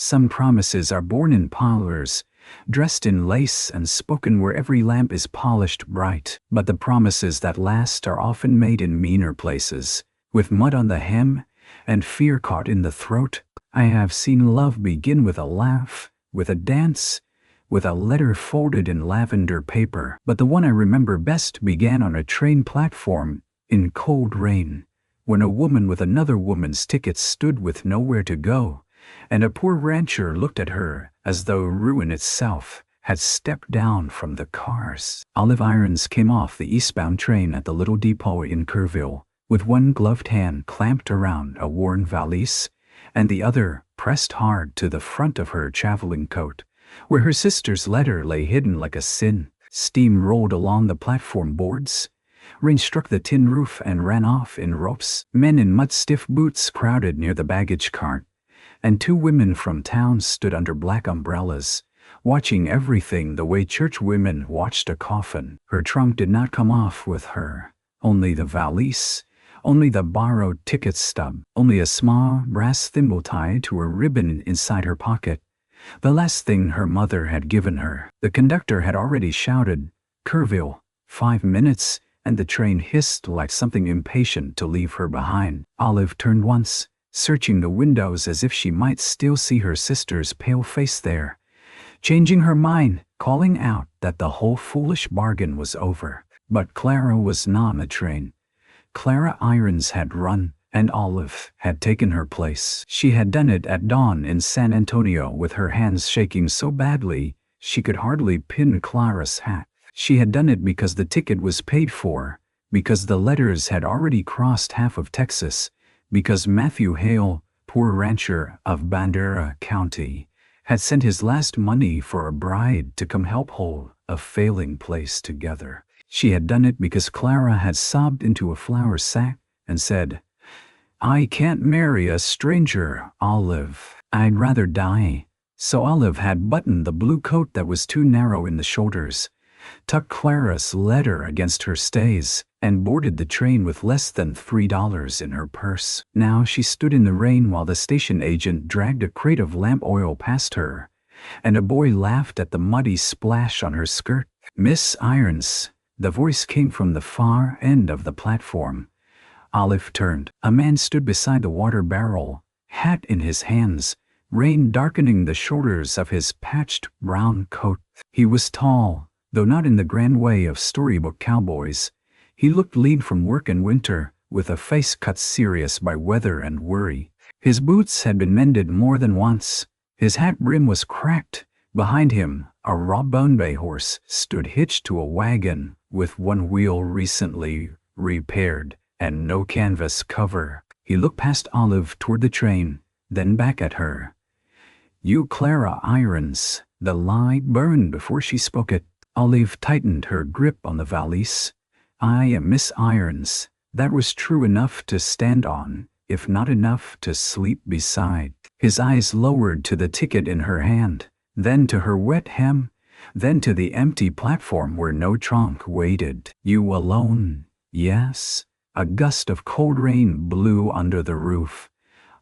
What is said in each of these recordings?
Some promises are born in parlors, dressed in lace and spoken where every lamp is polished bright. But the promises that last are often made in meaner places, with mud on the hem and fear caught in the throat. I have seen love begin with a laugh, with a dance, with a letter folded in lavender paper. But the one I remember best began on a train platform, in cold rain, when a woman with another woman's tickets stood with nowhere to go, and a poor rancher looked at her as though ruin itself had stepped down from the cars. Olive Irons came off the eastbound train at the little depot in Kerrville, with one gloved hand clamped around a worn valise, and the other pressed hard to the front of her traveling coat, where her sister's letter lay hidden like a sin. Steam rolled along the platform boards. Rain struck the tin roof and ran off in ropes. Men in mud-stiff boots crowded near the baggage cart, and two women from town stood under black umbrellas, watching everything the way church women watched a coffin. Her trunk did not come off with her, only the valise, only the borrowed ticket stub, only a small brass thimble tied to a ribbon inside her pocket, the last thing her mother had given her. The conductor had already shouted, "Kerrville, 5 minutes," and the train hissed like something impatient to leave her behind. Olive turned once, searching the windows as if she might still see her sister's pale face there, changing her mind, calling out that the whole foolish bargain was over. But Clara was not on the train. Clara Irons had run, and Olive had taken her place. She had done it at dawn in San Antonio with her hands shaking so badly she could hardly pin Clara's hat. She had done it because the ticket was paid for, because the letters had already crossed half of Texas, because Matthew Hale, poor rancher of Bandera County, had sent his last money for a bride to come help hold a failing place together. She had done it because Clara had sobbed into a flour sack and said, "I can't marry a stranger, Olive. I'd rather die." So Olive had buttoned the blue coat that was too narrow in the shoulders, tucked Clara's letter against her stays, and boarded the train with less than $3 in her purse. Now she stood in the rain while the station agent dragged a crate of lamp oil past her, and a boy laughed at the muddy splash on her skirt. "Miss Irons," the voice came from the far end of the platform. Olive turned. A man stood beside the water barrel, hat in his hands, rain darkening the shoulders of his patched brown coat. He was tall, though not in the grand way of storybook cowboys. He looked lean from work and winter, with a face cut serious by weather and worry. His boots had been mended more than once. His hat brim was cracked. Behind him, a raw-boned bay horse stood hitched to a wagon with one wheel recently repaired and no canvas cover. He looked past Olive toward the train, then back at her. "You Clara Irons." The lie burned before she spoke it. Olive tightened her grip on the valise. "I am Miss Irons." That was true enough to stand on, if not enough to sleep beside. His eyes lowered to the ticket in her hand, then to her wet hem, then to the empty platform where no trunk waited. "You alone?" "Yes." A gust of cold rain blew under the roof.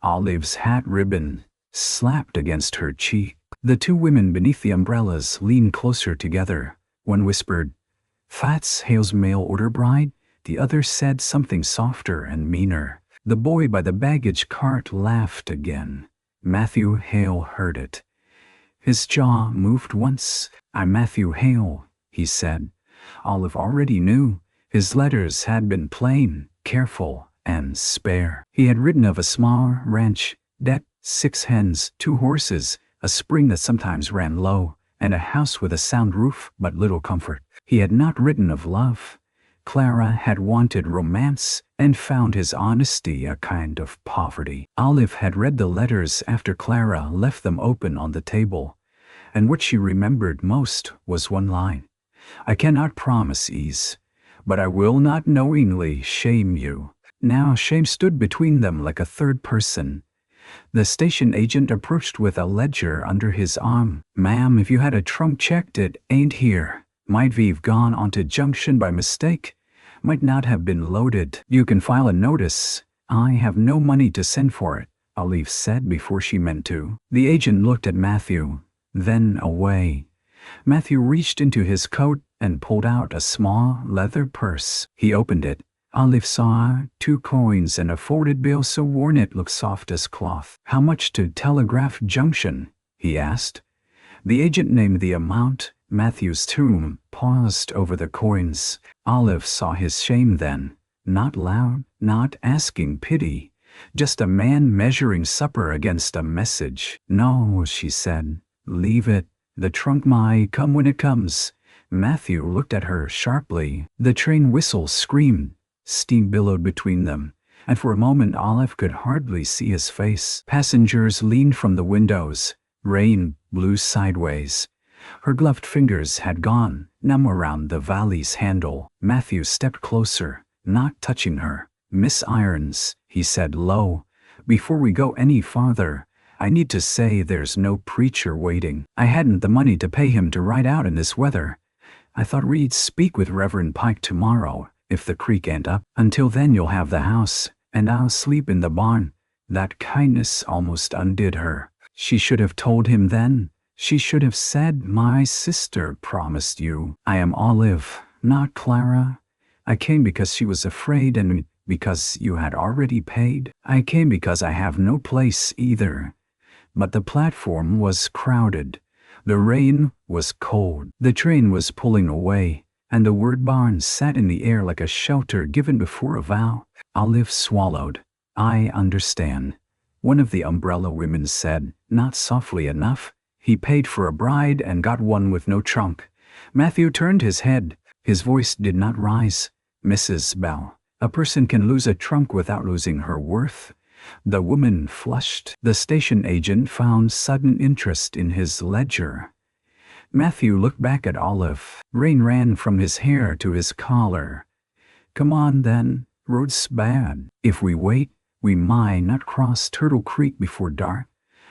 Olive's hat ribbon slapped against her cheek. The two women beneath the umbrellas leaned closer together. One whispered, "That's Hale's mail-order bride." The other said something softer and meaner. The boy by the baggage cart laughed again. Matthew Hale heard it. His jaw moved once. "I'm Matthew Hale," he said. Olive already knew. His letters had been plain, careful, and spare. He had written of a small ranch, debt, 6 hens, 2 horses, a spring that sometimes ran low, and a house with a sound roof but little comfort. He had not written of love. Clara had wanted romance and found his honesty a kind of poverty. Olive had read the letters after Clara left them open on the table, and what she remembered most was one line. "I cannot promise ease, but I will not knowingly shame you." Now shame stood between them like a third person. The station agent approached with a ledger under his arm. "Ma'am, if you had a trunk checked, it ain't here. Might we've gone onto Junction by mistake. Might not have been loaded. You can file a notice. I have no money to send for it. Olive said before she meant to. The agent looked at Matthew, then away. Matthew reached into his coat and pulled out a small leather purse. He opened it. Olive saw 2 coins and a folded bill so worn it looked soft as cloth. "How much to Telegraph Junction?" he asked. The agent named the amount. Matthew's tomb paused over the coins. Olive saw his shame then. Not loud, not asking pity. Just a man measuring supper against a message. "No," she said. "Leave it. The trunk might come when it comes." Matthew looked at her sharply. The train whistle screamed. Steam billowed between them, and for a moment Olive could hardly see his face. Passengers leaned from the windows. Rain blew sideways. Her gloved fingers had gone, numb around the valley's handle. Matthew stepped closer, not touching her. "Miss Irons," he said low, "before we go any farther, I need to say there's no preacher waiting. I hadn't the money to pay him to ride out in this weather. I thought we'd speak with Reverend Pike tomorrow, if the creek ain't up. Until then you'll have the house, and I'll sleep in the barn." That kindness almost undid her. She should have told him then. She should have said, "My sister promised you. I am Olive, not Clara. I came because she was afraid and because you had already paid. I came because I have no place either." But the platform was crowded. The rain was cold. The train was pulling away, and the word barn sat in the air like a shelter given before a vow. Olive swallowed. "I understand," one of the umbrella women said, not softly enough. "He paid for a bride and got one with no trunk." Matthew turned his head. His voice did not rise. "Mrs. Bell, a person can lose a trunk without losing her worth." The woman flushed. The station agent found sudden interest in his ledger. Matthew looked back at Olive. Rain ran from his hair to his collar. "Come on then, road's bad. If we wait, we might not cross Turtle Creek before dark."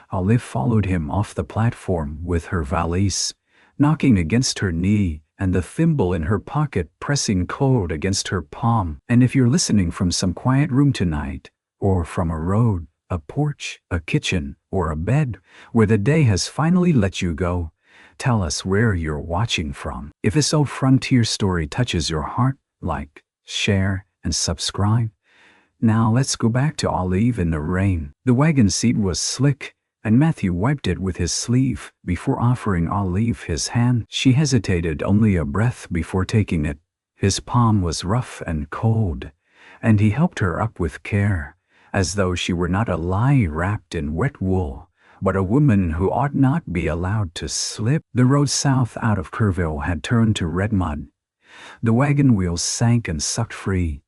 Olive followed him off the platform with her valise knocking against her knee and the thimble in her pocket pressing cold against her palm. "And if you're listening from some quiet room tonight, or from a road, a porch, a kitchen, or a bed, where the day has finally let you go, tell us where you're watching from. If this old frontier story touches your heart, like, share, and subscribe." Now let's go back to Olive in the rain. The wagon seat was slick, and Matthew wiped it with his sleeve before offering Olive his hand. She hesitated only a breath before taking it. His palm was rough and cold, and he helped her up with care, as though she were not a lie wrapped in wet wool, but a woman who ought not be allowed to slip. The road south out of Kerrville had turned to red mud. The wagon wheels sank and sucked free,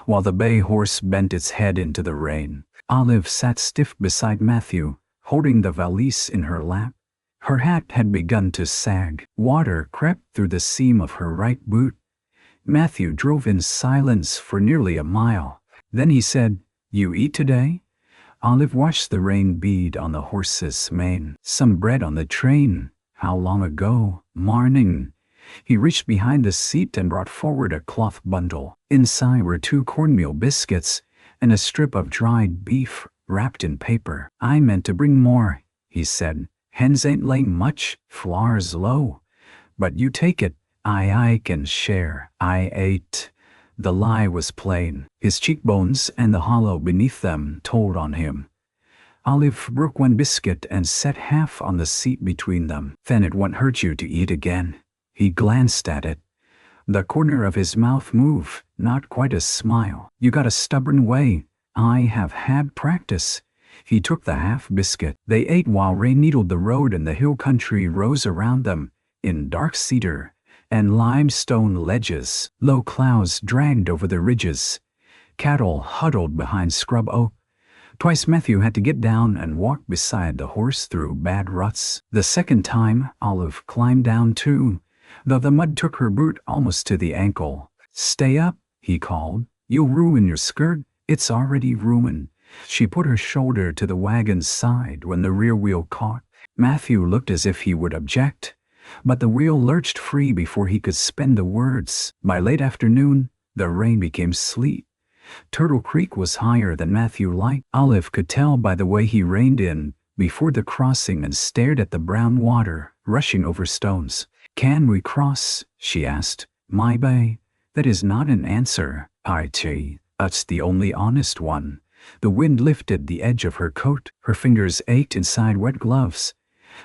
while the bay horse bent its head into the rain. Olive sat stiff beside Matthew, holding the valise in her lap. Her hat had begun to sag. Water crept through the seam of her right boot. Matthew drove in silence for nearly a mile. Then he said, "You eat today?" Olive watched the rain bead on the horse's mane. "Some bread on the train. How long ago? Morning." He reached behind the seat and brought forward a cloth bundle. Inside were 2 cornmeal biscuits and a strip of dried beef wrapped in paper. "I meant to bring more," he said. "Hens ain't laying much, flour's low. But you take it. I can share. I ate." The lie was plain. His cheekbones and the hollow beneath them told on him. Olive broke 1 biscuit and set half on the seat between them. "Then it won't hurt you to eat again." He glanced at it. The corner of his mouth moved, not quite a smile. "You got a stubborn way. I have had practice." He took the half biscuit. They ate while rain needled the road and the hill country rose around them, in dark cedar and limestone ledges. Low clouds dragged over the ridges. Cattle huddled behind scrub oak. Twice Matthew had to get down and walk beside the horse through bad ruts. The second time, Olive climbed down too, though the mud took her boot almost to the ankle. "Stay up," he called. "You'll ruin your skirt. It's already ruined." She put her shoulder to the wagon's side when the rear wheel caught. Matthew looked as if he would object, but the wheel lurched free before he could spend the words. By late afternoon, the rain became sleet. Turtle Creek was higher than Matthew liked. Olive could tell by the way he reined in before the crossing and stared at the brown water rushing over stones. "Can we cross?" she asked. "My bay." "That is not an answer, Archie. That's the only honest one." The wind lifted the edge of her coat. Her fingers ached inside wet gloves.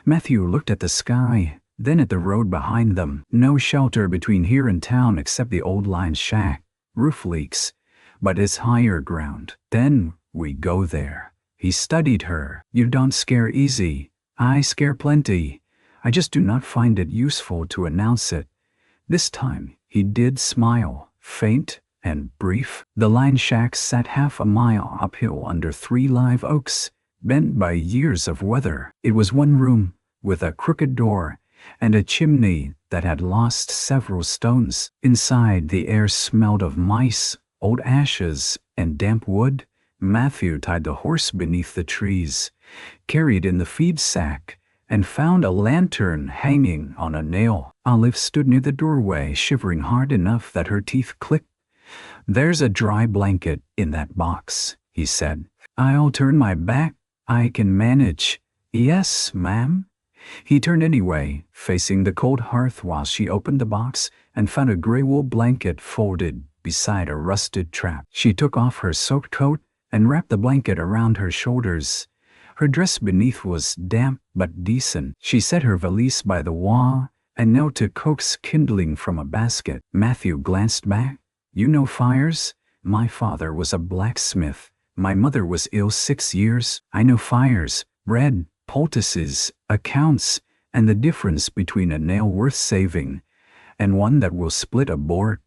Matthew looked at the sky, then at the road behind them. No shelter between here and town except the old line shack. Roof leaks, but it's higher ground. "Then we go there." He studied her. "You don't scare easy." "I scare plenty. I just do not find it useful to announce it." This time he did smile, faint and brief. The line shack sat half a mile uphill under 3 live oaks, bent by years of weather. It was one room, with a crooked door, and a chimney that had lost several stones. Inside, the air smelled of mice, old ashes, and damp wood. Matthew tied the horse beneath the trees, carried in the feed sack, and found a lantern hanging on a nail. Olive stood near the doorway, shivering hard enough that her teeth clicked. "There's a dry blanket in that box," he said. "I'll turn my back. I can manage." "Yes, ma'am." He turned anyway, facing the cold hearth while she opened the box and found a gray wool blanket folded beside a rusted trap. She took off her soaked coat and wrapped the blanket around her shoulders. Her dress beneath was damp but decent. She set her valise by the wall and knelt to coax kindling from a basket. Matthew glanced back. "You know fires? My father was a blacksmith. My mother was ill 6 years. I know fires, bread, poultices, accounts, and the difference between a nail worth saving and one that will split a board."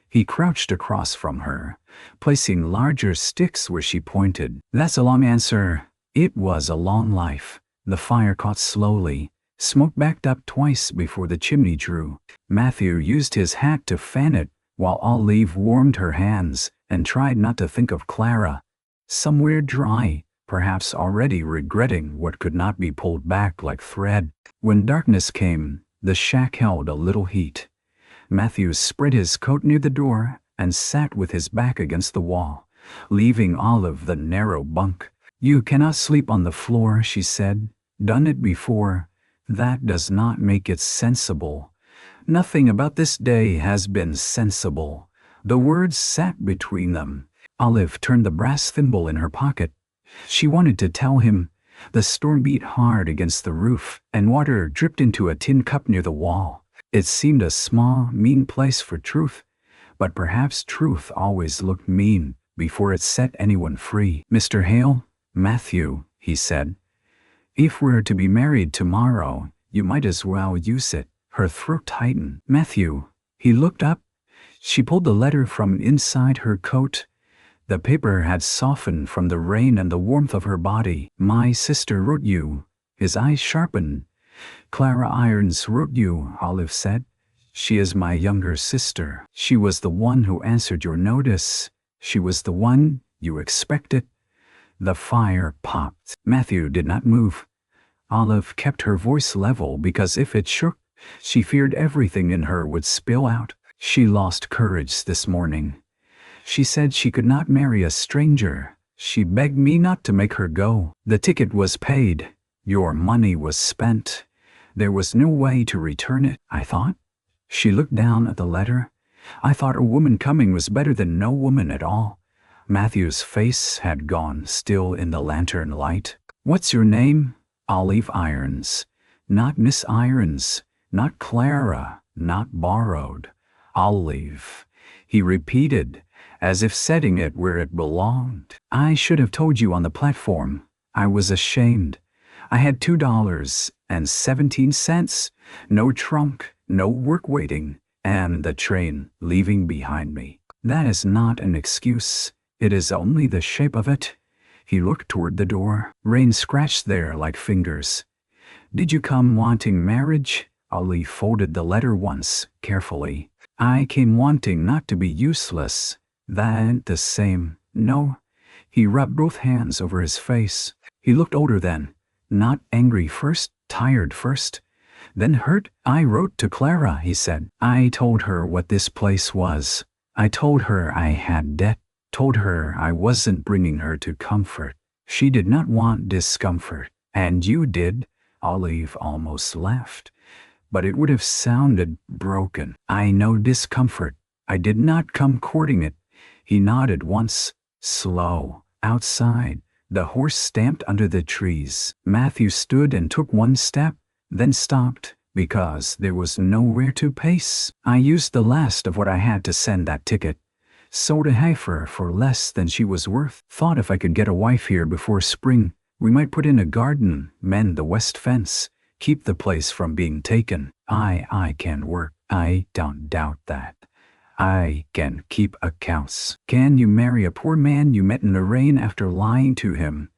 He crouched across from her, placing larger sticks where she pointed. "That's a long answer." It was a long life. The fire caught slowly. Smoke backed up twice before the chimney drew. Matthew used his hat to fan it, while Olive warmed her hands and tried not to think of Clara. Somewhere dry, perhaps already regretting what could not be pulled back like thread. When darkness came, the shack held a little heat. Matthew spread his coat near the door and sat with his back against the wall, leaving Olive the narrow bunk. "You cannot sleep on the floor," she said. "Done it before. That does not make it sensible. Nothing about this day has been sensible." The words sat between them. Olive turned the brass thimble in her pocket. She wanted to tell him. The storm beat hard against the roof, and water dripped into a tin cup near the wall. It seemed a small, mean place for truth, but perhaps truth always looked mean before it set anyone free. "Mr. Hale, Matthew," he said, "if we're to be married tomorrow, you might as well use it." Her throat tightened. "Matthew." He looked up. She pulled the letter from inside her coat. The paper had softened from the rain and the warmth of her body. "My sister wrote you." His eyes sharpened. "Clara Irons wrote you," Olive said. "She is my younger sister. She was the one who answered your notice. She was the one you expected." The fire popped. Matthew did not move. Olive kept her voice level because if it shook, she feared everything in her would spill out. "She lost courage this morning. She said she could not marry a stranger. She begged me not to make her go. The ticket was paid. Your money was spent. There was no way to return it, I thought." She looked down at the letter. "I thought a woman coming was better than no woman at all." Matthew's face had gone still in the lantern light. "What's your name?" "Olive Irons." "Not Miss Irons. Not Clara. Not borrowed. Olive," he repeated, as if setting it where it belonged. "I should have told you on the platform. I was ashamed. I had $2.17, no trunk, no work waiting, and the train leaving behind me. That is not an excuse. It is only the shape of it." He looked toward the door. Rain scratched there like fingers. "Did you come wanting marriage?" Olive folded the letter once, carefully. "I came wanting not to be useless." "That ain't the same." "No." He rubbed both hands over his face. He looked older then. Not angry first, tired first, then hurt. "I wrote to Clara," he said. "I told her what this place was. I told her I had debt told her I wasn't bringing her to comfort. She did not want discomfort. And you did, Olive almost laughed. But it would have sounded broken. I know discomfort. I did not come courting it. He nodded once. Slow. Outside. The horse stamped under the trees. Matthew stood and took one step, then stopped, because there was nowhere to pace. I used the last of what I had to send that ticket. Sold a heifer for less than she was worth. Thought if I could get a wife here before spring, we might put in a garden, mend the west fence, keep the place from being taken. I can work. I don't doubt that. I can keep accounts. Can you marry a poor man you met in the rain after lying to him?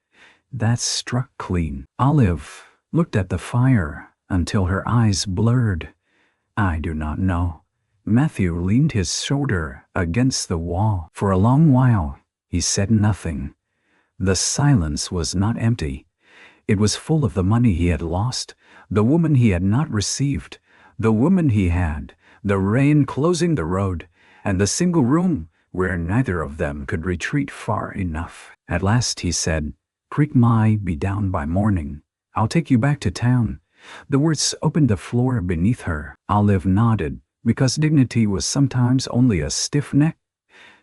That struck clean. Olive looked at the fire until her eyes blurred. I do not know. Matthew leaned his shoulder against the wall. For a long while, he said nothing. The silence was not empty. It was full of the money he had lost, the woman he had not received, the woman he had, the rain closing the road, and the single room where neither of them could retreat far enough. At last he said, "Creek might be down by morning. I'll take you back to town." The words opened the floor beneath her. Olive nodded, because dignity was sometimes only a stiff neck.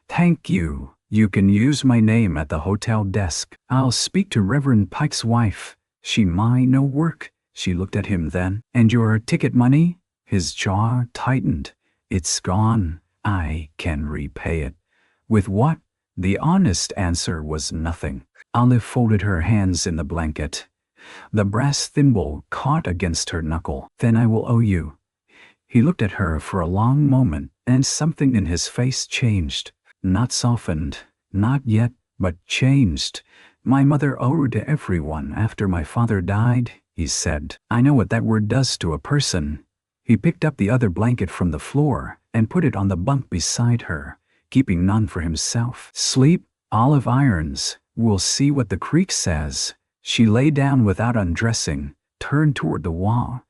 "Thank you. You can use my name at the hotel desk. I'll speak to Reverend Pike's wife. She might know work." She looked at him then. "And your ticket money?" His jaw tightened. "It's gone. I can repay it." With what? The honest answer was nothing. Olive folded her hands in the blanket. The brass thimble caught against her knuckle. "Then I will owe you." He looked at her for a long moment, and something in his face changed. Not softened, not yet, but changed. "My mother owed to everyone after my father died," he said. "I know what that word does to a person." He picked up the other blanket from the floor and put it on the bunk beside her, keeping none for himself. "Sleep, Olive irons. We'll see what the creek says." She lay down without undressing, turned toward the wall,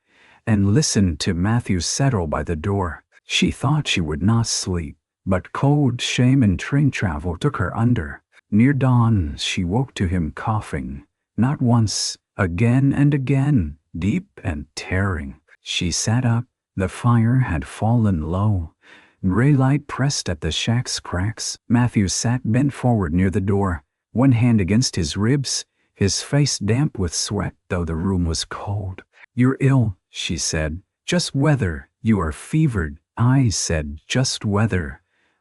and listened to Matthew settle by the door. She thought she would not sleep, but cold shame and train travel took her under. Near dawn, she woke to him coughing, not once, again and again, deep and tearing. She sat up. The fire had fallen low. Gray light pressed at the shack's cracks. Matthew sat bent forward near the door, one hand against his ribs, his face damp with sweat, though the room was cold. "You're ill," she said. "Just weather. You are fevered." I said, "Just weather."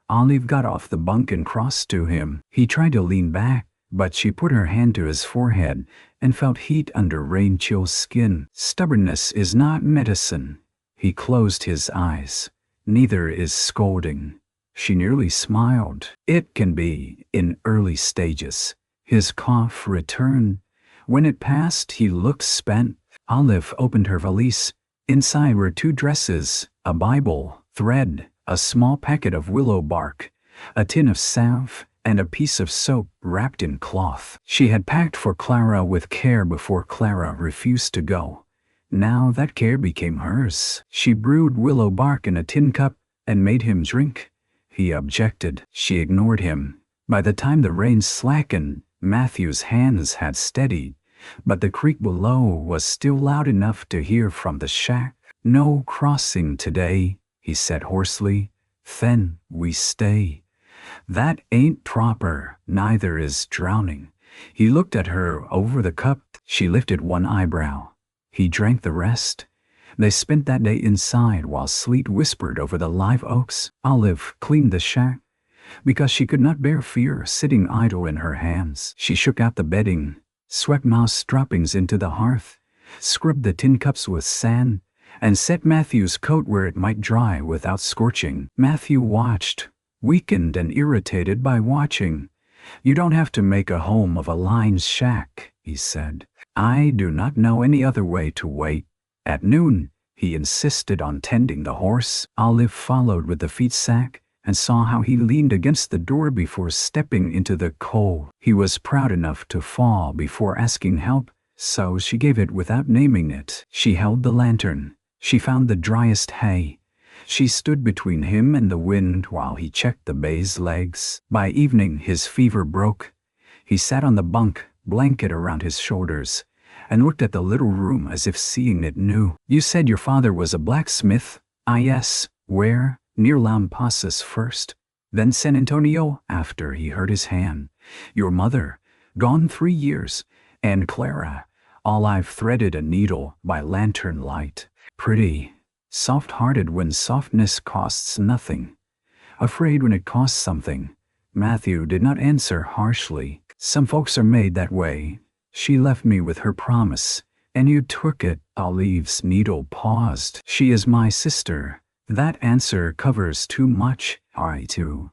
Olive got off the bunk and crossed to him. He tried to lean back, but she put her hand to his forehead and felt heat under rain-chill skin. "Stubbornness is not medicine." He closed his eyes. "Neither is scolding." She nearly smiled. "It can be, in early stages." His cough returned. When it passed, he looked spent. Olive opened her valise. Inside were 2 dresses, a Bible, thread, a small packet of willow bark, a tin of salve, and a piece of soap wrapped in cloth. She had packed for Clara with care before Clara refused to go. Now that care became hers. She brewed willow bark in a tin cup and made him drink. He objected. She ignored him. By the time the rain slackened, Matthew's hands had steadied, but the creek below was still loud enough to hear from the shack. "No crossing today," he said hoarsely. "Then we stay." "That ain't proper. Neither is drowning." He looked at her over the cup. She lifted one eyebrow. He drank the rest. They spent that day inside while sleet whispered over the live oaks. Olive cleaned the shack, because she could not bear fear sitting idle in her hands. She shook out the bedding, swept mouse droppings into the hearth, scrubbed the tin cups with sand, and set Matthew's coat where it might dry without scorching. Matthew watched, weakened and irritated by watching. "You don't have to make a home of a line's shack," he said. "I do not know any other way to wait." At noon, he insisted on tending the horse. Olive followed with the feed sack and saw how he leaned against the door before stepping into the cold. He was proud enough to fall before asking help, so she gave it without naming it. She held the lantern. She found the driest hay. She stood between him and the wind while he checked the bay's legs. By evening, his fever broke. He sat on the bunk, blanket around his shoulders, and looked at the little room as if seeing it new. You said your father was a blacksmith? Ah, yes. Where? Near Lampasas first, then San Antonio after he hurt his hand. Your mother? Gone 3 years. And Clara? All I've threaded a needle by lantern light. Pretty. Soft-hearted when softness costs nothing. Afraid when it costs something. Matthew did not answer harshly. Some folks are made that way. She left me with her promise, and you took it. Olive's needle paused. She is my sister. That answer covers too much. I too.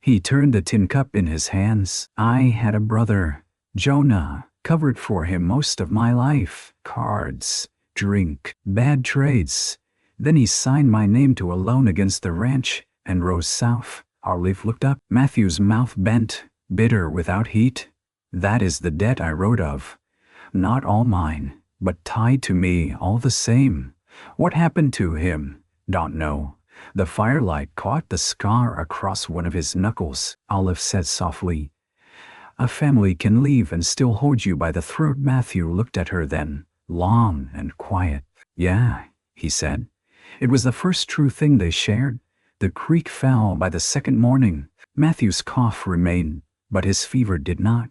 He turned the tin cup in his hands. I had a brother, Jonah, covered for him most of my life. Cards, drink, bad trades. Then he signed my name to a loan against the ranch and rose south. Olive looked up. Matthew's mouth bent, bitter without heat. That is the debt I wrote of. Not all mine, but tied to me all the same. What happened to him? Don't know. The firelight caught the scar across one of his knuckles. Olive said softly. A family can leave and still hold you by the throat. Matthew looked at her then, long and quiet. Yeah, he said. It was the first true thing they shared. The creek fell by the second morning. Matthew's cough remained, but his fever did not.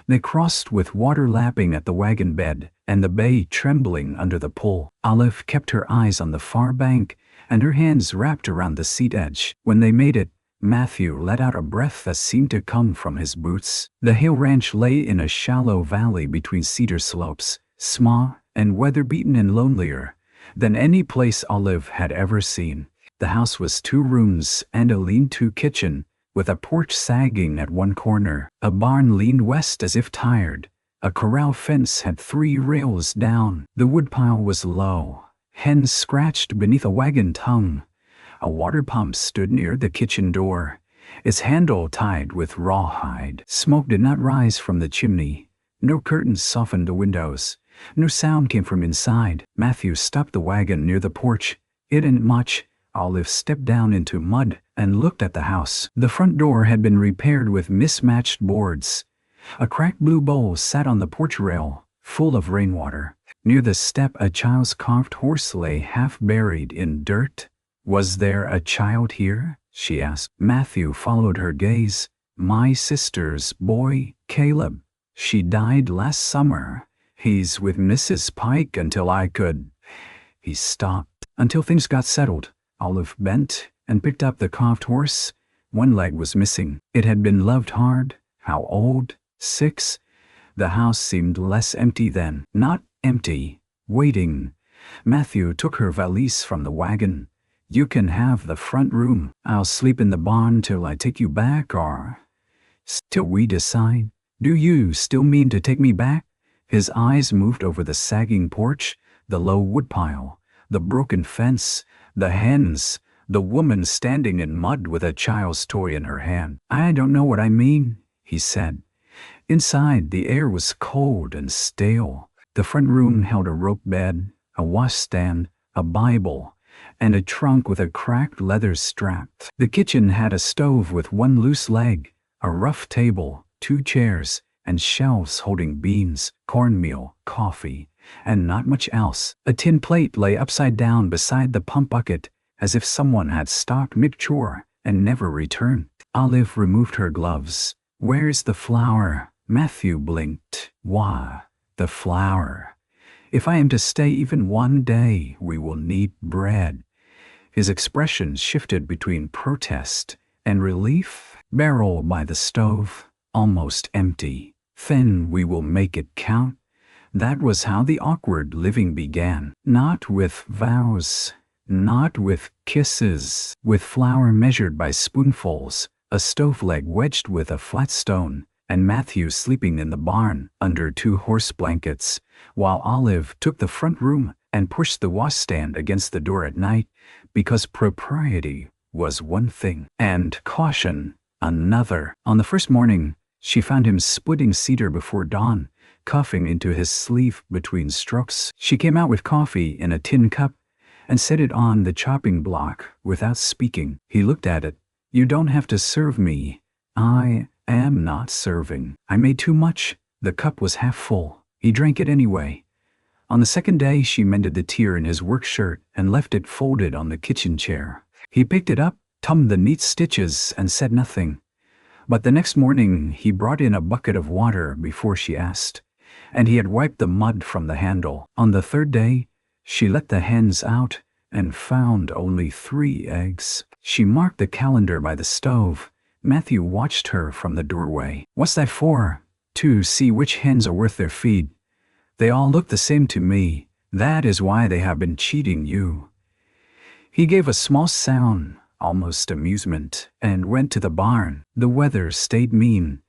They crossed with water lapping at the wagon bed and the bay trembling under the pull. Olive kept her eyes on the far bank and her hands wrapped around the seat edge. When they made it, Matthew let out a breath that seemed to come from his boots. The Hill Ranch lay in a shallow valley between cedar slopes, small and weather-beaten and lonelier than any place Olive had ever seen. The house was 2 rooms and a lean-to kitchen, with a porch sagging at one corner. A barn leaned west as if tired. A corral fence had 3 rails down. The woodpile was low. Hens scratched beneath a wagon tongue. A water pump stood near the kitchen door, its handle tied with rawhide. Smoke did not rise from the chimney. No curtains softened the windows. No sound came from inside. Matthew stopped the wagon near the porch. It didn't much. Olive stepped down into mud and looked at the house. The front door had been repaired with mismatched boards. A cracked blue bowl sat on the porch rail, full of rainwater. Near the step, a child's carved horse lay half buried in dirt. Was there a child here? She asked. Matthew followed her gaze. My sister's boy, Caleb. She died last summer. He's with Mrs. Pike until I could. He stopped. Until things got settled. Olive bent and picked up the carved horse. One leg was missing. It had been loved hard. How old? 6. The house seemed less empty then. Not empty. Waiting. Matthew took her valise from the wagon. You can have the front room. I'll sleep in the barn till I take you back, or till we decide. Do you still mean to take me back? His eyes moved over the sagging porch, the low woodpile, the broken fence, the hens, the woman standing in mud with a child's toy in her hand. I don't know what I mean, he said. Inside, the air was cold and stale. The front room held a rope bed, a washstand, a Bible, and a trunk with a cracked leather strap. The kitchen had a stove with 1 loose leg, a rough table, 2 chairs, and shelves holding beans, cornmeal, coffee, and not much else. A tin plate lay upside down beside the pump bucket, as if someone had stopped mid-chore and never returned. Olive removed her gloves. Where's the flour? Matthew blinked. Why, the flour. If I am to stay even one day, we will need bread. His expression shifted between protest and relief. Barrel by the stove, almost empty. Then we will make it count. That was how the awkward living began. Not with vows, not with kisses, with flour measured by spoonfuls, a stove leg wedged with a flat stone, and Matthew sleeping in the barn under 2 horse blankets, while Olive took the front room and pushed the washstand against the door at night, because propriety was one thing, and caution another. On the first morning, she found him splitting cedar before dawn, coughing into his sleeve between strokes. She came out with coffee in a tin cup and set it on the chopping block without speaking. He looked at it. "You don't have to serve me. I am not serving. I made too much." The cup was half full. He drank it anyway. On the second day, she mended the tear in his work shirt and left it folded on the kitchen chair. He picked it up, thumbed the neat stitches, and said nothing. But the next morning, he brought in a bucket of water before she asked, and he had wiped the mud from the handle. On the third day, she let the hens out and found only 3 eggs. She marked the calendar by the stove. Matthew watched her from the doorway. "What's that for?" "To see which hens are worth their feed. They all look the same to me. That is why they have been cheating you." He gave a small sound, almost amusement, and went to the barn. The weather stayed mean.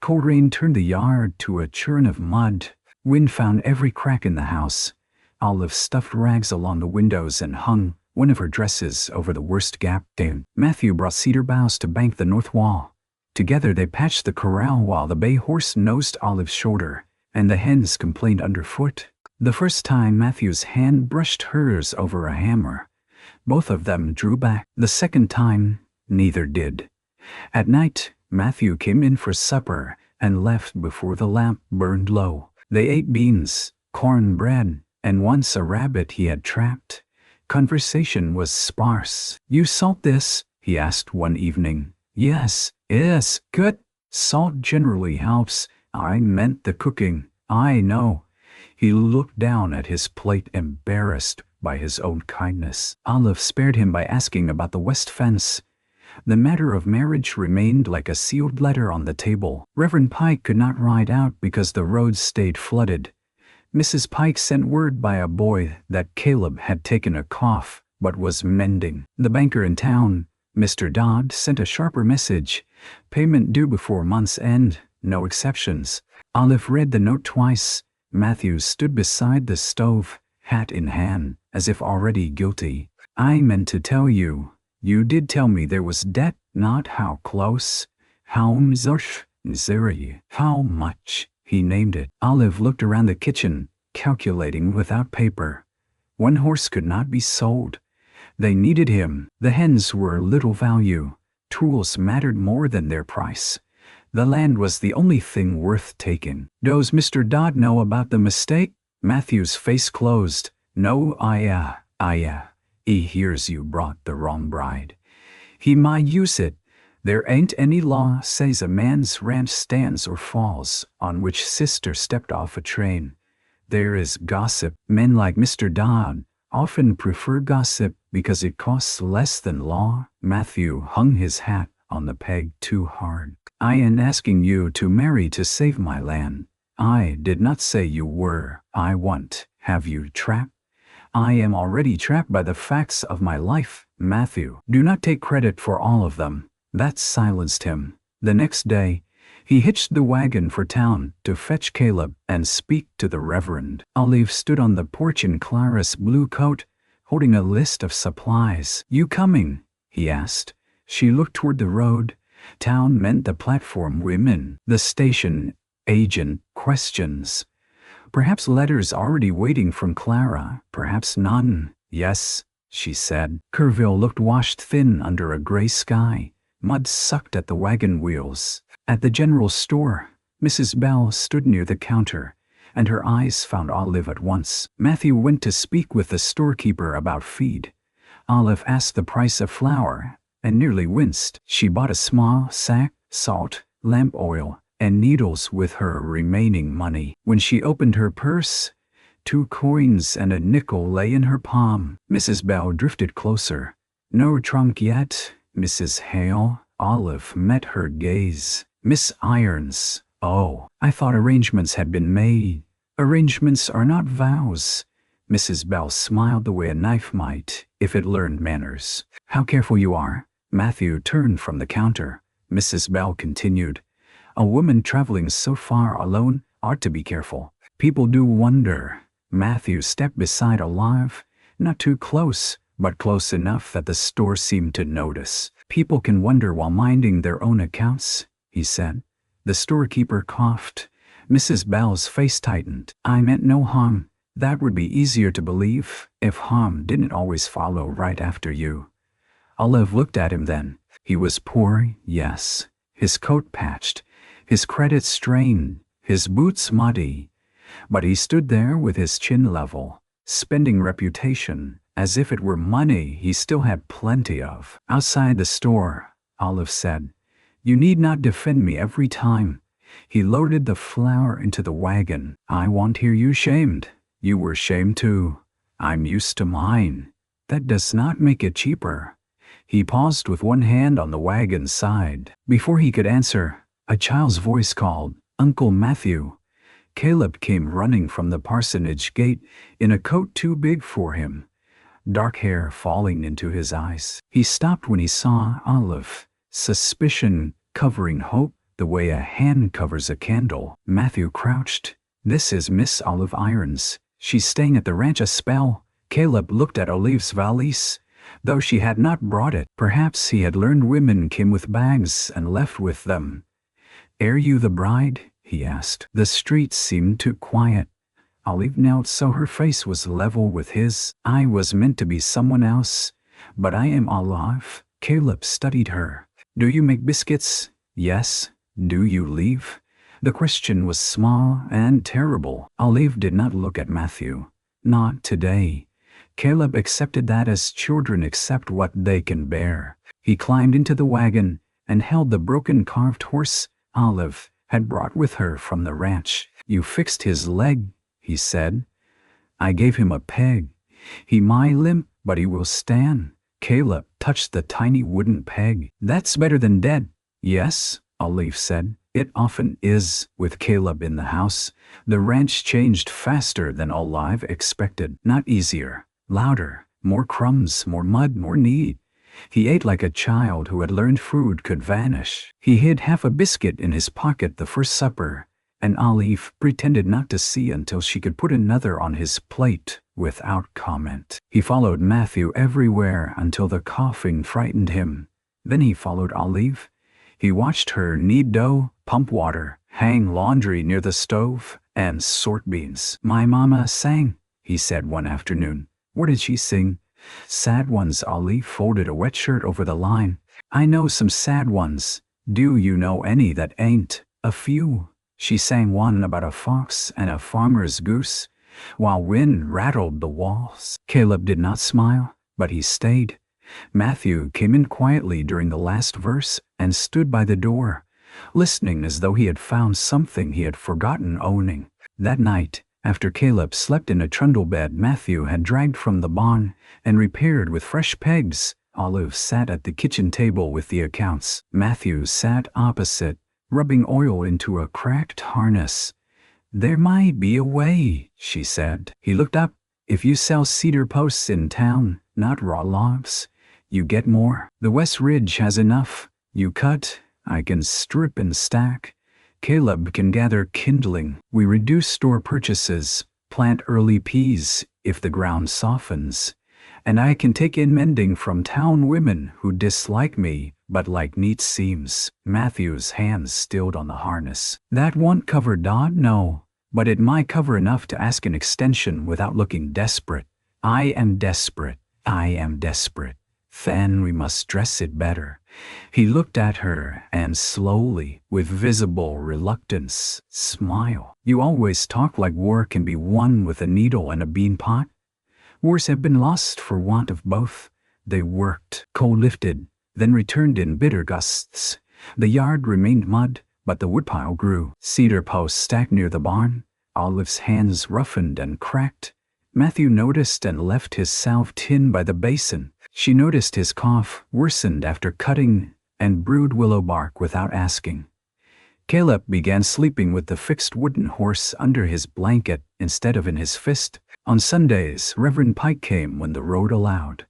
Cold rain turned the yard to a churn of mud. Wind found every crack in the house. Olive stuffed rags along the windows and hung one of her dresses over the worst gap. Matthew brought cedar boughs to bank the north wall. Together they patched the corral while the bay horse nosed Olive's shoulder, and the hens complained underfoot. The first time Matthew's hand brushed hers over a hammer. Both of them drew back. The second time, neither did. At night, Matthew came in for supper and left before the lamp burned low. They ate beans, corn bread, and once a rabbit he had trapped. Conversation was sparse. "You salt this?" he asked one evening. Yes, good. Salt generally helps. I meant the cooking. I know." He looked down at his plate, embarrassed by his own kindness. Olive spared him by asking about the west fence. The matter of marriage remained like a sealed letter on the table. Reverend Pike could not ride out because the roads stayed flooded. Mrs. Pike sent word by a boy that Caleb had taken a cough, but was mending. The banker in town, Mr. Dodd, sent a sharper message. Payment due before month's end, no exceptions. Olive read the note twice. Matthew stood beside the stove, hat in hand, as if already guilty. "I meant to tell you. You did tell me there was debt, not how close. How much? How much?" He named it. Olive looked around the kitchen, calculating without paper. One horse could not be sold. They needed him. The hens were little value. Tools mattered more than their price. The land was the only thing worth taking. "Does Mr. Dodd know about the mistake?" Matthew's face closed. "No, he hears you brought the wrong bride. He might use it. There ain't any law says a man's ranch stands or falls on which sister stepped off a train. There is gossip. Men like Mr. Dodd often prefer gossip because it costs less than law." Matthew hung his hat on the peg too hard. "I ain't asking you to marry to save my land. I did not say you were. I want have you trapped. I am already trapped by the facts of my life, Matthew. Do not take credit for all of them." That silenced him. The next day, he hitched the wagon for town to fetch Caleb and speak to the Reverend. Olive stood on the porch in Clara's blue coat, holding a list of supplies. "You coming?" he asked. She looked toward the road. Town meant the platform women, the station agent, questions. Perhaps letters already waiting from Clara, perhaps none. "Yes," she said. Kerrville looked washed thin under a gray sky. Mud sucked at the wagon wheels. At the general store, Mrs. Bell stood near the counter, and her eyes found Olive at once. Matthew went to speak with the storekeeper about feed. Olive asked the price of flour, and nearly winced. She bought a small sack, salt, lamp oil, and needles with her remaining money. When she opened her purse, 2 coins and a nickel lay in her palm. Mrs. Bell drifted closer. "No trunk yet, Mrs. Hale?" Olive met her gaze. "Miss Irons. Oh, I thought arrangements had been made." "Arrangements are not vows." Mrs. Bell smiled the way a knife might, if it learned manners. "How careful you are." Matthew turned from the counter. Mrs. Bell continued, "A woman traveling so far alone ought to be careful. People do wonder." Matthew stepped beside Olive, not too close, but close enough that the store seemed to notice. "People can wonder while minding their own accounts," he said. The storekeeper coughed. Mrs. Bell's face tightened. "I meant no harm. That would be easier to believe if harm didn't always follow right after you. Olive looked at him then. He was poor, yes. His coat patched, his credit strained, his boots muddy. But he stood there with his chin level, spending reputation as if it were money he still had plenty of. Outside the store, Olive said, "You need not defend me every time." He loaded the flour into the wagon. "I won't hear you shamed. You were shamed too. I'm used to mine. That does not make it cheaper." He paused with one hand on the wagon's side. Before he could answer, a child's voice called, "Uncle Matthew." Caleb came running from the parsonage gate in a coat too big for him, dark hair falling into his eyes. He stopped when he saw Olive, suspicion covering hope the way a hand covers a candle. Matthew crouched. "This is Miss Olive Irons. She's staying at the ranch a spell." Caleb looked at Olive's valise, though she had not brought it. Perhaps he had learned women came with bags and left with them. "Are you the bride?" he asked. The street seemed too quiet. Olive knelt so her face was level with his. "I was meant to be someone else, but I am Olive." Caleb studied her. "Do you make biscuits?" "Yes." "Do you leave?" The question was small and terrible. Olive did not look at Matthew. "Not today." Caleb accepted that as children accept what they can bear. He climbed into the wagon and held the broken carved horse Olive had brought with her from the ranch. "You fixed his leg," he said. "I gave him a peg. He might limp, but he will stand." Caleb touched the tiny wooden peg. "That's better than dead." "Yes," Olive said. "It often is." With Caleb in the house, the ranch changed faster than Olive expected. Not easier, louder, more crumbs, more mud, more need. He ate like a child who had learned food could vanish. He hid half a biscuit in his pocket the first supper, and Olive pretended not to see until she could put another on his plate without comment. He followed Matthew everywhere until the coughing frightened him. Then he followed Olive. He watched her knead dough, pump water, hang laundry near the stove, and sort beans. "My mama sang," he said one afternoon. "What did she sing?" "Sad ones." Olive folded a wet shirt over the line. "I know some sad ones. Do you know any that ain't?" "A few." She sang one about a fox and a farmer's goose, while wind rattled the walls. Caleb did not smile, but he stayed. Matthew came in quietly during the last verse and stood by the door, listening as though he had found something he had forgotten owning. That night, after Caleb slept in a trundle bed Matthew had dragged from the barn and repaired with fresh pegs, Olive sat at the kitchen table with the accounts. Matthew sat opposite, rubbing oil into a cracked harness. "There might be a way," she said. He looked up. "If you sell cedar posts in town, not raw logs, you get more. The West Ridge has enough. You cut, I can strip and stack. Caleb can gather kindling. We reduce store purchases, plant early peas if the ground softens, and I can take in mending from town women who dislike me but like neat seams." Matthew's hands stilled on the harness. "That won't cover Dodd, no, but it might cover enough to ask an extension without looking desperate." "I am desperate. I am desperate. Then we must dress it better." He looked at her and slowly, with visible reluctance, smiled. "You always talk like war can be won with a needle and a bean pot. Wars have been lost for want of both." They worked. Coal lifted, then returned in bitter gusts. The yard remained mud, but the woodpile grew. Cedar posts stacked near the barn. Olive's hands roughened and cracked. Matthew noticed and left his salve tin by the basin. She noticed his cough worsened after cutting and brewed willow bark without asking. Caleb began sleeping with the fixed wooden horse under his blanket instead of in his fist. On Sundays, Reverend Pike came when the road allowed.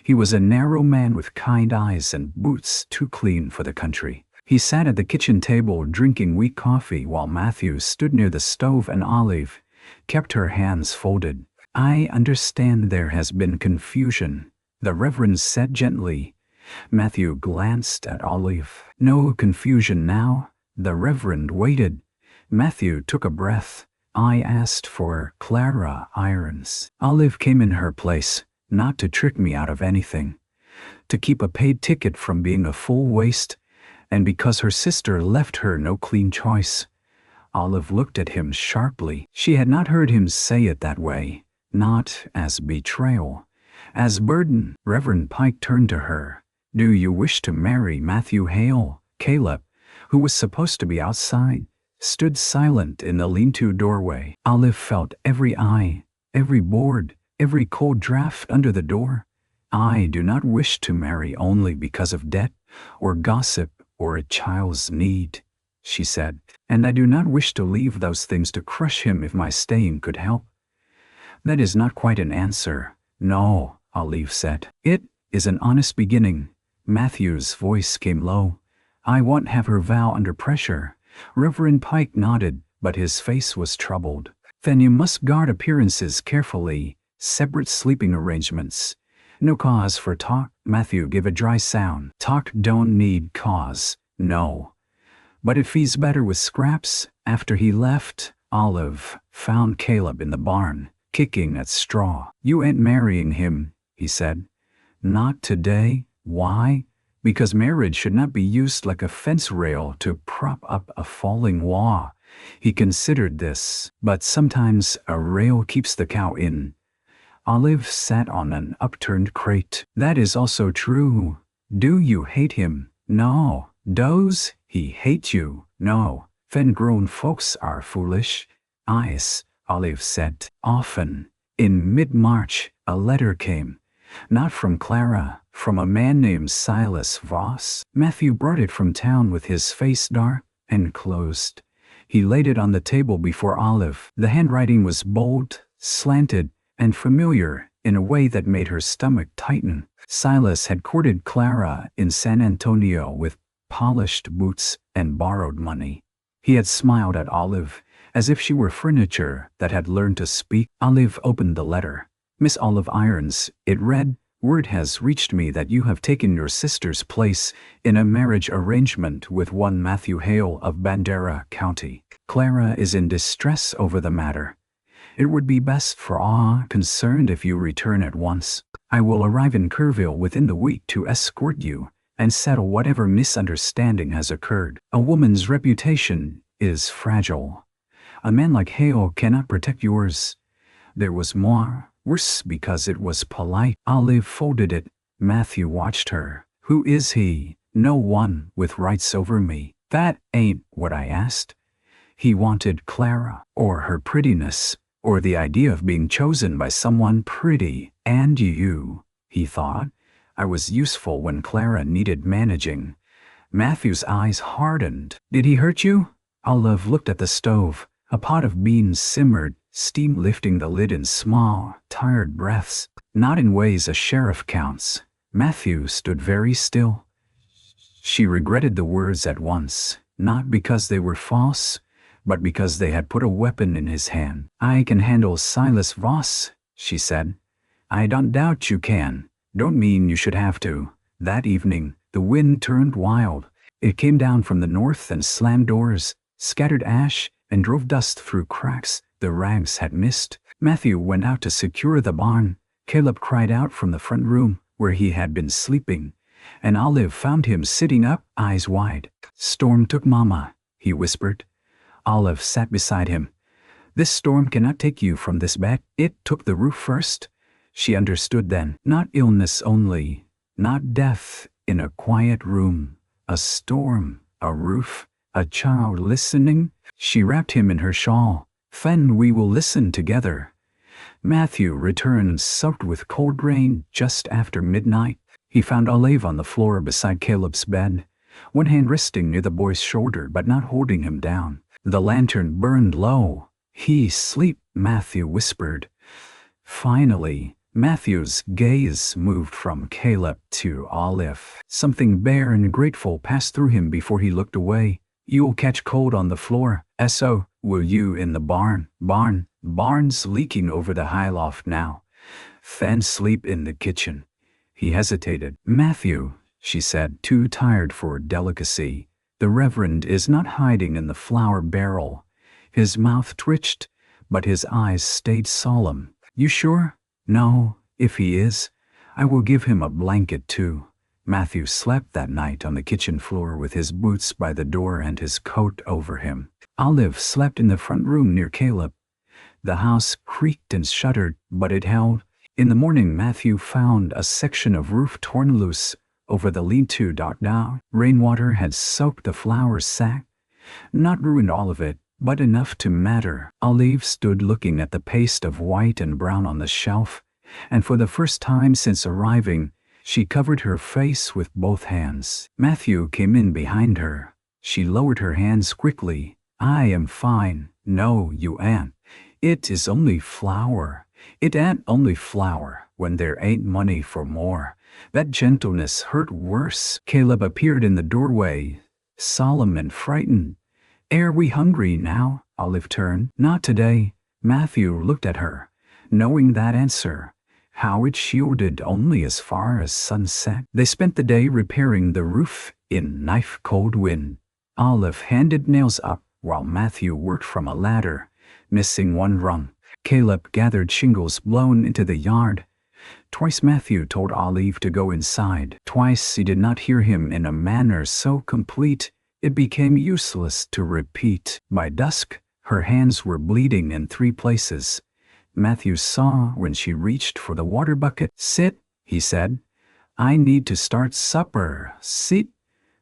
He was a narrow man with kind eyes and boots too clean for the country. He sat at the kitchen table drinking weak coffee while Matthew stood near the stove, and Olive kept her hands folded. "I understand there has been confusion," the Reverend said gently. Matthew glanced at Olive. "No confusion now." The Reverend waited. Matthew took a breath. I asked for Clara Irons. Olive came in her place, not to trick me out of anything, to keep a paid ticket from being a full waste, and because her sister left her no clean choice. Olive looked at him sharply. She had not heard him say it that way, not as betrayal, as burden. Reverend Pike turned to her. Do you wish to marry Matthew Hale? Caleb, who was supposed to be outside, stood silent in the lean-to doorway. Olive felt every eye, every board, every cold draft under the door. I do not wish to marry only because of debt, or gossip, or a child's need, she said, and I do not wish to leave those things to crush him if my staying could help. That is not quite an answer. No, Olive said. It is an honest beginning. Matthew's voice came low. I won't have her vow under pressure. Reverend Pike nodded, but his face was troubled. Then you must guard appearances carefully. Separate sleeping arrangements. No cause for talk. Matthew gave a dry sound. Talk don't need cause. No. But if he's better with scraps. After he left, Olive found Caleb in the barn, kicking at straw. You ain't marrying him, he said. Not today. Why? Because marriage should not be used like a fence rail to prop up a falling wall. He considered this, but sometimes a rail keeps the cow in. Olive sat on an upturned crate. That is also true. Do you hate him? No. Does he hate you? No. Then grown folks are foolish. Yes, Olive said. Often. In mid-March, a letter came. Not from Clara, from a man named Silas Voss. Matthew brought it from town with his face dark and closed. He laid it on the table before Olive. The handwriting was bold, slanted, and familiar in a way that made her stomach tighten. Silas had courted Clara in San Antonio with polished boots and borrowed money. He had smiled at Olive as if she were furniture that had learned to speak. Olive opened the letter. Miss Olive Irons, it read, word has reached me that you have taken your sister's place in a marriage arrangement with one Matthew Hale of Bandera County. Clara is in distress over the matter. It would be best for all concerned if you return at once. I will arrive in Kerrville within the week to escort you and settle whatever misunderstanding has occurred. A woman's reputation is fragile. A man like Hale cannot protect yours. There was more. Worse because it was polite. Olive folded it. Matthew watched her. Who is he? No one with rights over me. That ain't what I asked. He wanted Clara, or her prettiness, or the idea of being chosen by someone pretty. And you, he thought. I was useful when Clara needed managing. Matthew's eyes hardened. Did he hurt you? Olive looked at the stove. A pot of beans simmered, steam lifting the lid in small, tired breaths. Not in ways a sheriff counts. Matthew stood very still. She regretted the words at once, not because they were false, but because they had put a weapon in his hand. I can handle Silas Voss, she said. I don't doubt you can. Don't mean you should have to. That evening, the wind turned wild. It came down from the north and slammed doors, scattered ash, and drove dust through cracks the rags had missed. Matthew went out to secure the barn. Caleb cried out from the front room, where he had been sleeping, and Olive found him sitting up, eyes wide. Storm took Mama, he whispered. Olive sat beside him. This storm cannot take you from this bed. It took the roof first. She understood then. Not illness only, not death in a quiet room. A storm, a roof, a child listening. She wrapped him in her shawl. Then we will listen together. Matthew returned soaked with cold rain just after midnight. He found Olive on the floor beside Caleb's bed, one hand resting near the boy's shoulder but not holding him down. The lantern burned low. He sleep, Matthew whispered. Finally, Matthew's gaze moved from Caleb to Olive. Something bare and grateful passed through him before he looked away. You'll catch cold on the floor. So, will you in the barn? Barn's leaking over the high loft now. Then sleep in the kitchen. He hesitated. Matthew, she said, too tired for delicacy. The Reverend is not hiding in the flour barrel. His mouth twitched. but his eyes stayed solemn. "You sure?" "No, if he is, I will give him a blanket too." Matthew slept that night on the kitchen floor with his boots by the door and his coat over him. Olive slept in the front room near Caleb. The house creaked and shuddered, but it held. In the morning, Matthew found a section of roof torn loose over the lean-to. Now, rainwater had soaked the flour sack, not ruined all of it, but enough to matter. Olive stood looking at the paste of white and brown on the shelf, and for the first time since arriving, she covered her face with both hands. Matthew came in behind her. She lowered her hands quickly. "I am fine." "No, you ain't. It is only flour. It ain't only flour when there ain't money for more." That gentleness hurt worse. Caleb appeared in the doorway, solemn and frightened. "Are we hungry now?" Olive turned. "Not today." Matthew looked at her, knowing that answer. How it shielded only as far as sunset. They spent the day repairing the roof in knife-cold wind. Olive handed nails up while Matthew worked from a ladder, missing one rung. Caleb gathered shingles blown into the yard. Twice Matthew told Olive to go inside. Twice she did not hear him in a manner so complete it became useless to repeat. By dusk, her hands were bleeding in 3 places. Matthew saw when she reached for the water bucket. "Sit," he said. "I need to start supper. Sit."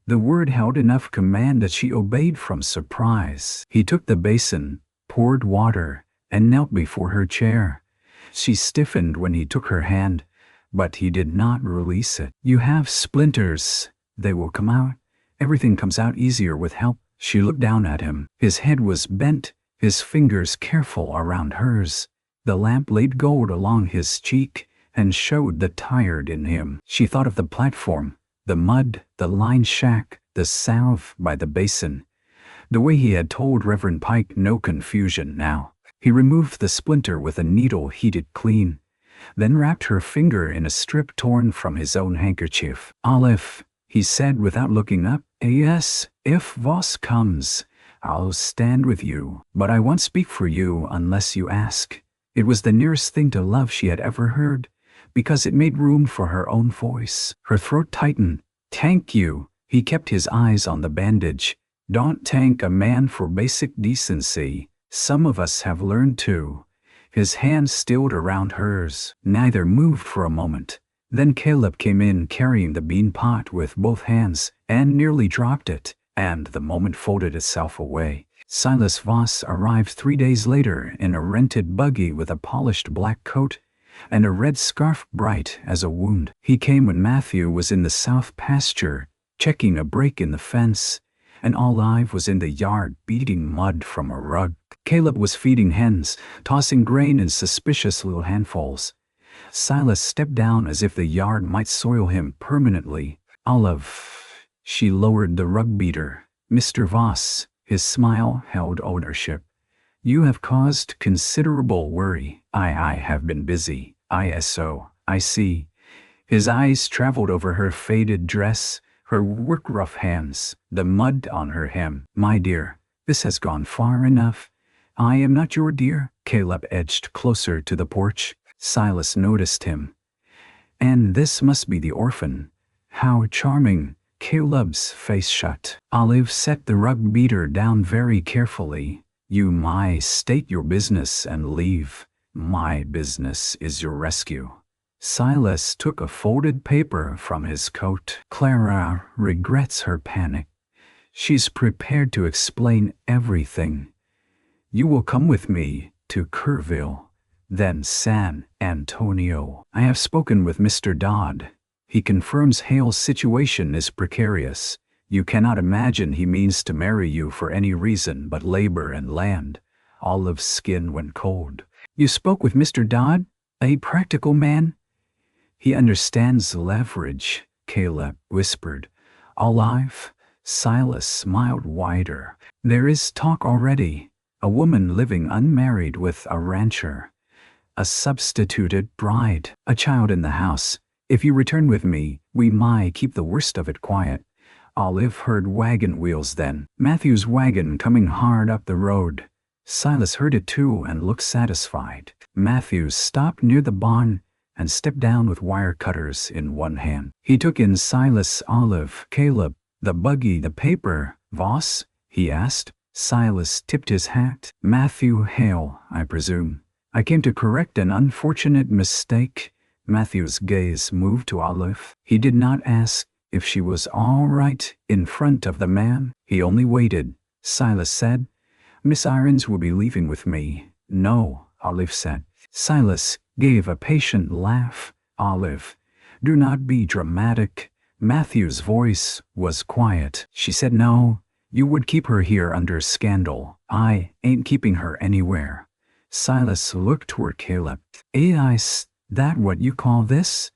The word held enough command that she obeyed from surprise. He took the basin, poured water, and knelt before her chair. She stiffened when he took her hand, but he did not release it. "You have splinters. They will come out. Everything comes out easier with help." She looked down at him. His head was bent, his fingers careful around hers. The lamp laid gold along his cheek and showed the tired in him. She thought of the platform, the mud, the lined shack, the salve by the basin. The way he had told Reverend Pike, no confusion now. He removed the splinter with a needle heated clean, then wrapped her finger in a strip torn from his own handkerchief. "Olive," he said without looking up. "Yes, if Voss comes, I'll stand with you, but I won't speak for you unless you ask." It was the nearest thing to love she had ever heard, because it made room for her own voice. Her throat tightened. "Thank you." He kept his eyes on the bandage. "Don't thank a man for basic decency. Some of us have learned to." His hand stilled around hers. Neither moved for a moment. Then Caleb came in carrying the bean pot with both hands, and nearly dropped it, and the moment folded itself away. Silas Voss arrived 3 days later in a rented buggy with a polished black coat and a red scarf bright as a wound. He came when Matthew was in the south pasture, checking a break in the fence, and Olive was in the yard beating mud from a rug. Caleb was feeding hens, tossing grain in suspicious little handfuls. Silas stepped down as if the yard might soil him permanently. "Olive." She lowered the rug beater. "Mr. Voss." His smile held ownership. "You have caused considerable worry." I have been busy." "ISO. I see." His eyes traveled over her faded dress, her work-rough hands, the mud on her hem. "My dear, this has gone far enough." "I am not your dear." Caleb edged closer to the porch. Silas noticed him. "And this must be the orphan. How charming." Caleb's face shut. Olive set the rug beater down very carefully. "You may state your business and leave. My business is your rescue." Silas took a folded paper from his coat. "Clara regrets her panic. She's prepared to explain everything. You will come with me to Kerrville, then San Antonio. I have spoken with Mr. Dodd. He confirms Hale's situation is precarious. You cannot imagine he means to marry you for any reason but labor and land." Olive's skin went cold. "You spoke with Mr. Dodd? A practical man?" "He understands leverage," Caleb whispered. "Olive." Silas smiled wider. "There is talk already. A woman living unmarried with a rancher. A substituted bride. A child in the house. If you return with me, we might keep the worst of it quiet." Olive heard wagon wheels then. Matthew's wagon coming hard up the road. Silas heard it too and looked satisfied. Matthew stopped near the barn and stepped down with wire cutters in one hand. He took in Silas, Olive, Caleb, the buggy, the paper. "Voss?" he asked. Silas tipped his hat. "Matthew Hale, I presume. I came to correct an unfortunate mistake." Matthew's gaze moved to Olive. He did not ask if she was all right in front of the man. He only waited. Silas said, "Miss Irons will be leaving with me." "No," Olive said. Silas gave a patient laugh. "Olive, do not be dramatic." Matthew's voice was quiet. She said, "No, you would keep her here under scandal. I ain't keeping her anywhere." Silas looked toward Caleb. "Is that what you call this?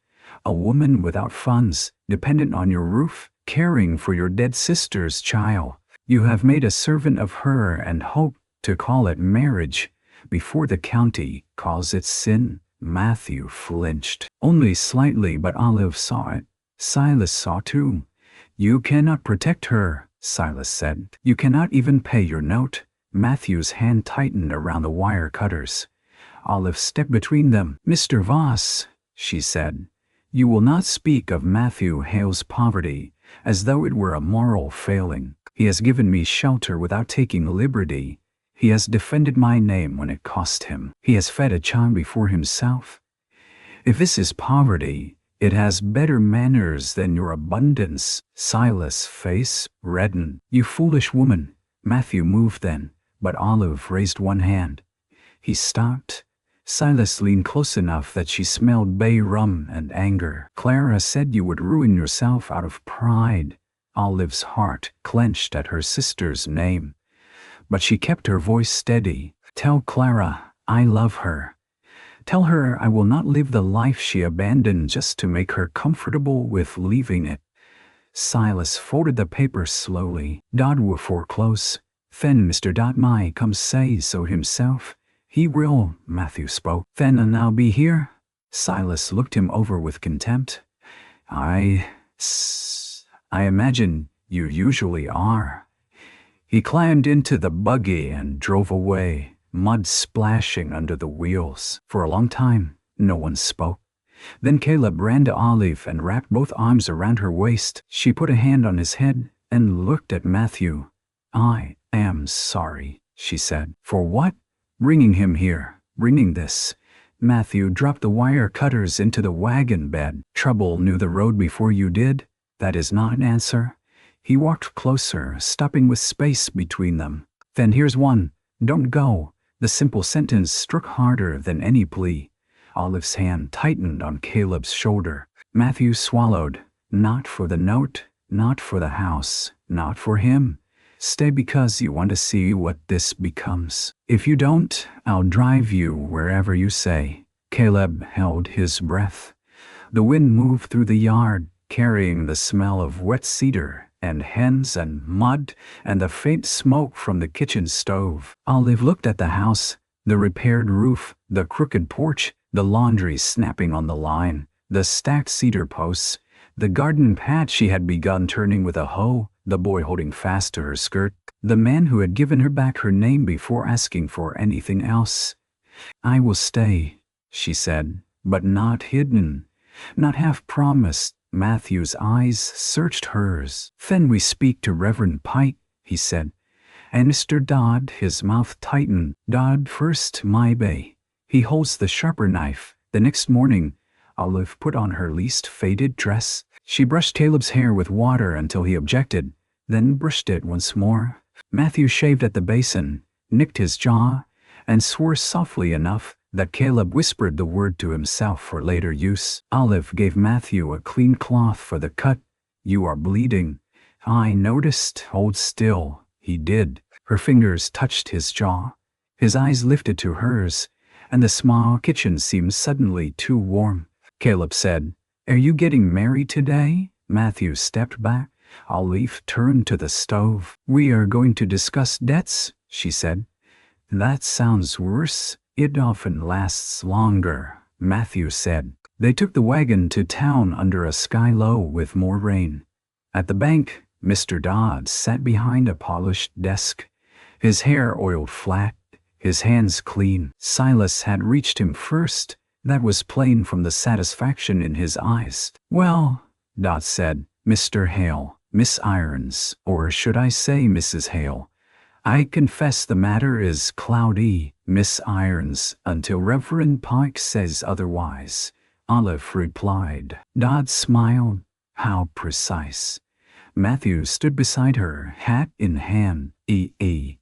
A woman without funds, dependent on your roof, caring for your dead sister's child. You have made a servant of her and hope to call it marriage before the county calls it sin." Matthew flinched. Only slightly, but Olive saw it. Silas saw too. "You cannot protect her," Silas said. "You cannot even pay your note." Matthew's hand tightened around the wire cutters. Olive stepped between them. "Mr. Voss," she said, "you will not speak of Matthew Hale's poverty as though it were a moral failing. He has given me shelter without taking liberty. He has defended my name when it cost him. He has fed a child before himself. If this is poverty, it has better manners than your abundance." Silas' face reddened. "You foolish woman." Matthew moved then, but Olive raised one hand. He stopped. Silas leaned close enough that she smelled bay rum and anger. "Clara said you would ruin yourself out of pride." Olive's heart clenched at her sister's name, but she kept her voice steady. "Tell Clara I love her. Tell her I will not live the life she abandoned just to make her comfortable with leaving it." Silas folded the paper slowly. "Dodd will foreclose. Then Mr. Dodd might come say so himself." "He will," Matthew spoke. "Then and I'll be here?" Silas looked him over with contempt. I imagine you usually are." He climbed into the buggy and drove away, mud splashing under the wheels. For a long time, no one spoke. Then Caleb ran to Olive and wrapped both arms around her waist. She put a hand on his head and looked at Matthew. "I am sorry," she said. "For what?" "Bringing him here. Bringing this." Matthew dropped the wire cutters into the wagon bed. "Trouble knew the road before you did. That is not an answer." He walked closer, stopping with space between them. "Then here's one. Don't go." The simple sentence struck harder than any plea. Olive's hand tightened on Caleb's shoulder. Matthew swallowed. "Not for the note, not for the house, not for him. Stay because you want to see what this becomes. If you don't, I'll drive you wherever you say." Caleb held his breath. The wind moved through the yard, carrying the smell of wet cedar and hens and mud and the faint smoke from the kitchen stove. Olive looked at the house, the repaired roof, the crooked porch, the laundry snapping on the line, the stacked cedar posts, the garden patch she had begun turning with a hoe, the boy holding fast to her skirt, the man who had given her back her name before asking for anything else. "I will stay," she said, "but not hidden, not half-promised." Matthew's eyes searched hers. "Then we speak to Reverend Pike," he said. "And Mr. Dodd," his mouth tightened. "Dodd first, my bay. He holds the sharper knife." The next morning, Olive put on her least faded dress. She brushed Caleb's hair with water until he objected, then brushed it once more. Matthew shaved at the basin, nicked his jaw, and swore softly enough that Caleb whispered the word to himself for later use. Olive gave Matthew a clean cloth for the cut. "You are bleeding." "I noticed." "Hold still." He did. Her fingers touched his jaw. His eyes lifted to hers, and the small kitchen seemed suddenly too warm. Caleb said, "Are you getting married today?" Matthew stepped back. Olive turned to the stove. "We are going to discuss debts," she said. "That sounds worse." "It often lasts longer," Matthew said. They took the wagon to town under a sky low with more rain. At the bank, Mr. Dodd sat behind a polished desk, his hair oiled flat, his hands clean. Silas had reached him first. That was plain from the satisfaction in his eyes. "Well," Dot said, "Mr. Hale, Miss Irons, or should I say Mrs. Hale, I confess the matter is cloudy, Miss Irons, until Reverend Pike says otherwise," Olive replied. Dot smiled. How precise. Matthew stood beside her, hat in hand.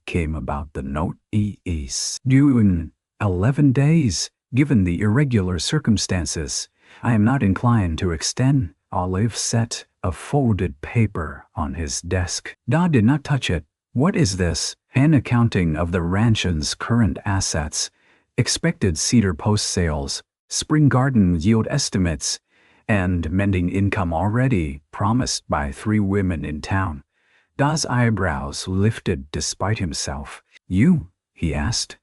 Came about the note. Is due in 11 days. Given the irregular circumstances, I am not inclined to extend. Olive set a folded paper on his desk. Dot did not touch it. "What is this?" "An accounting of the ranch's current assets, expected cedar post sales, spring garden yield estimates, and mending income already promised by 3 women in town." Dot's eyebrows lifted despite himself. "You?" he asked.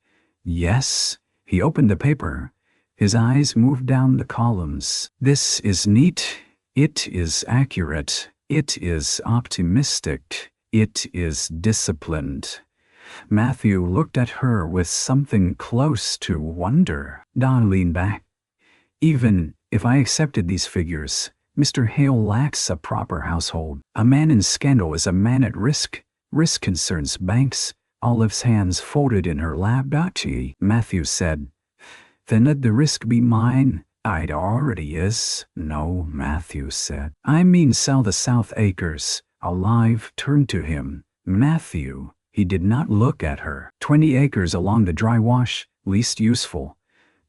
"Yes." He opened the paper. His eyes moved down the columns. "This is neat. It is accurate. It is optimistic. It is disciplined." Matthew looked at her with something close to wonder. Dot leaned back. "Even if I accepted these figures, Mr. Hale lacks a proper household. A man in scandal is a man at risk. Risk concerns banks." Olive's hands folded in her lap. Matthew said, "Then let the risk be mine." "It already is." "No," Matthew said. "I mean sell the South Acres." Olive turned to him. "Matthew." He did not look at her. 20 acres along the dry wash, least useful."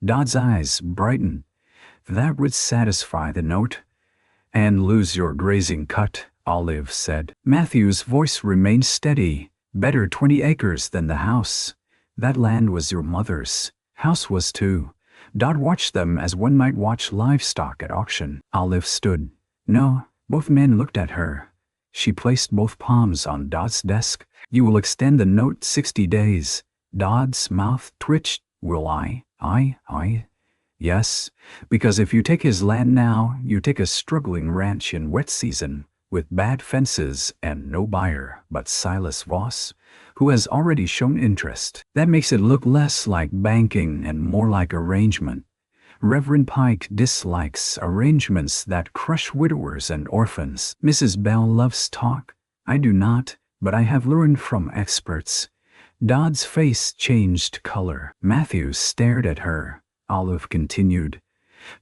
Dot's eyes brightened. "That would satisfy the note." "And lose your grazing cut," Olive said. Matthew's voice remained steady. "Better 20 acres than the house. That land was your mother's. House was too." Dot watched them as one might watch livestock at auction. Olive stood. "No." Both men looked at her. She placed both palms on Dot's desk. "You will extend the note 60 days. Dot's mouth twitched. "Will I?" I. "Yes, because if you take his land now, you take a struggling ranch in wet season, with bad fences and no buyer but Silas Voss, who has already shown interest. That makes it look less like banking and more like arrangement. Reverend Pike dislikes arrangements that crush widowers and orphans. Mrs. Bell loves talk. I do not, but I have learned from experts." Dot's face changed color. Matthew stared at her. Olive continued,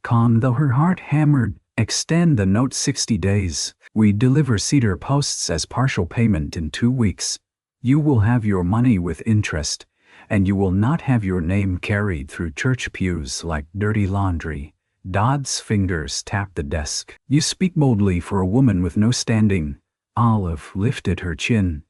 calm though her heart hammered. "Extend the note 60 days. We deliver cedar posts as partial payment in 2 weeks. You will have your money with interest, and you will not have your name carried through church pews like dirty laundry." Dot's fingers tapped the desk. "You speak boldly for a woman with no standing." Olive lifted her chin.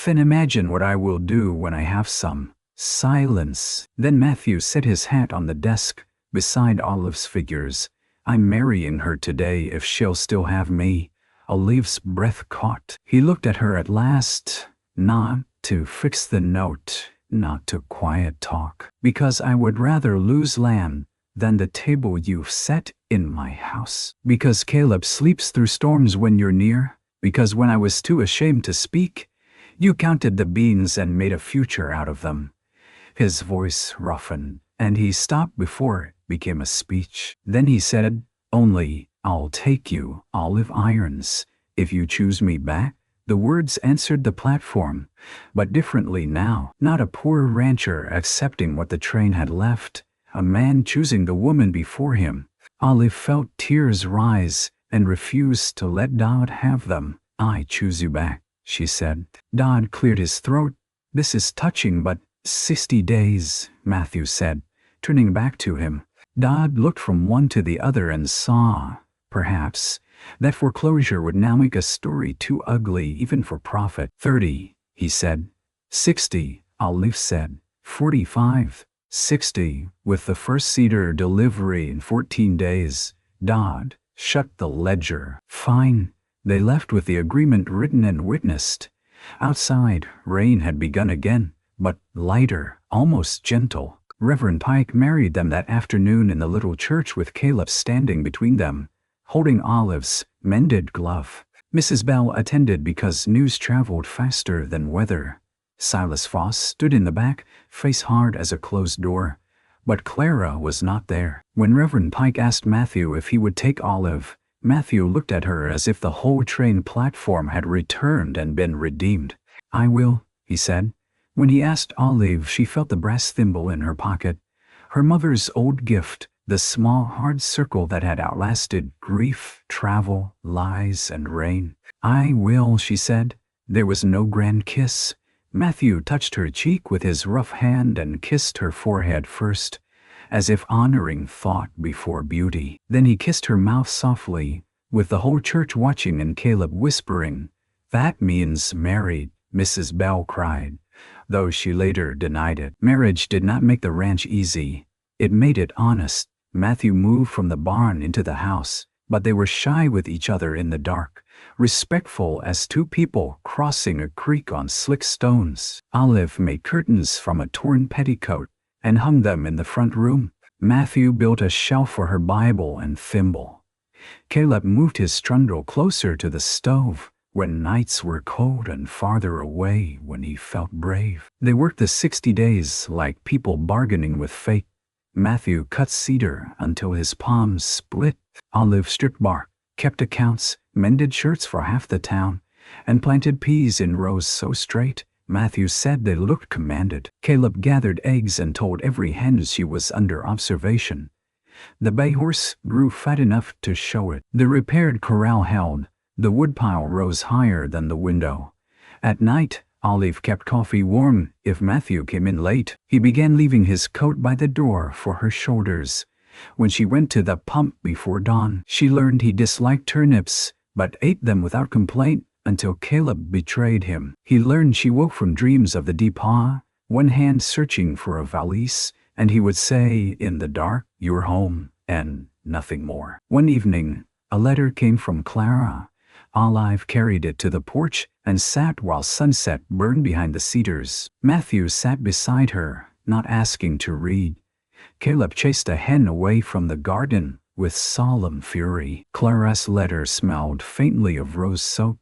"Then imagine what I will do when I have some." Silence. Then Matthew set his hat on the desk, beside Olive's figures. "I'm marrying her today if she'll still have me." Olive's breath caught. He looked at her at last. "Not to fix the note, not to quiet talk, because I would rather lose land than the table you've set in my house. Because Caleb sleeps through storms when you're near. Because when I was too ashamed to speak, you counted the beans and made a future out of them." His voice roughened, and he stopped before it became a speech. Then he said, "Only, I'll take you, Olive Irons, if you choose me back." The words answered the platform, but differently now. Not a poor rancher accepting what the train had left, a man choosing the woman before him. Olive felt tears rise and refused to let Dot have them. "I choose you back," she said. Dot cleared his throat. "This is touching, but 60 days, Matthew said, turning back to him. Dot looked from one to the other and saw, perhaps, that foreclosure would now make a story too ugly even for profit. 30, he said. 60, Olive said. 45, 60, with the first cedar delivery in 14 days. Dot shut the ledger. Fine. They left with the agreement written and witnessed. Outside, rain had begun again, but lighter, almost gentle. Reverend Pike married them that afternoon in the little church with Caleb standing between them, holding Olive's mended glove. Mrs. Bell attended because news traveled faster than weather. Silas Foss stood in the back, face hard as a closed door. But Clara was not there. When Reverend Pike asked Matthew if he would take Olive, Matthew looked at her as if the whole train platform had returned and been redeemed. "I will," he said. When he asked Olive, she felt the brass thimble in her pocket. Her mother's old gift, the small hard circle that had outlasted grief, travel, lies, and rain. "I will," she said. There was no grand kiss. Matthew touched her cheek with his rough hand and kissed her forehead first, as if honoring thought before beauty. Then he kissed her mouth softly, with the whole church watching and Caleb whispering, "That means married," Mrs. Bell cried, though she later denied it. Marriage did not make the ranch easy. It made it honest. Matthew moved from the barn into the house, but they were shy with each other in the dark, respectful as two people crossing a creek on slick stones. Olive made curtains from a torn petticoat and hung them in the front room. Matthew built a shelf for her Bible and thimble. Caleb moved his trundle closer to the stove when nights were cold and farther away when he felt brave. They worked the 60 days like people bargaining with fate. Matthew cut cedar until his palms split. Olive stripped bark, kept accounts, mended shirts for half the town, and planted peas in rows so straight, Matthew said they looked commanded. Caleb gathered eggs and told every hen she was under observation. The bay horse grew fat enough to show it. The repaired corral held. The woodpile rose higher than the window. At night, Olive kept coffee warm if Matthew came in late. He began leaving his coat by the door for her shoulders. When she went to the pump before dawn, she learned he disliked turnips, but ate them without complaint until Caleb betrayed him. He learned she woke from dreams of the depot, one hand searching for a valise, and he would say in the dark, "You're home," and nothing more. One evening, a letter came from Clara. Olive carried it to the porch and sat while sunset burned behind the cedars. Matthew sat beside her, not asking to read. Caleb chased a hen away from the garden with solemn fury. Clara's letter smelled faintly of rose soap.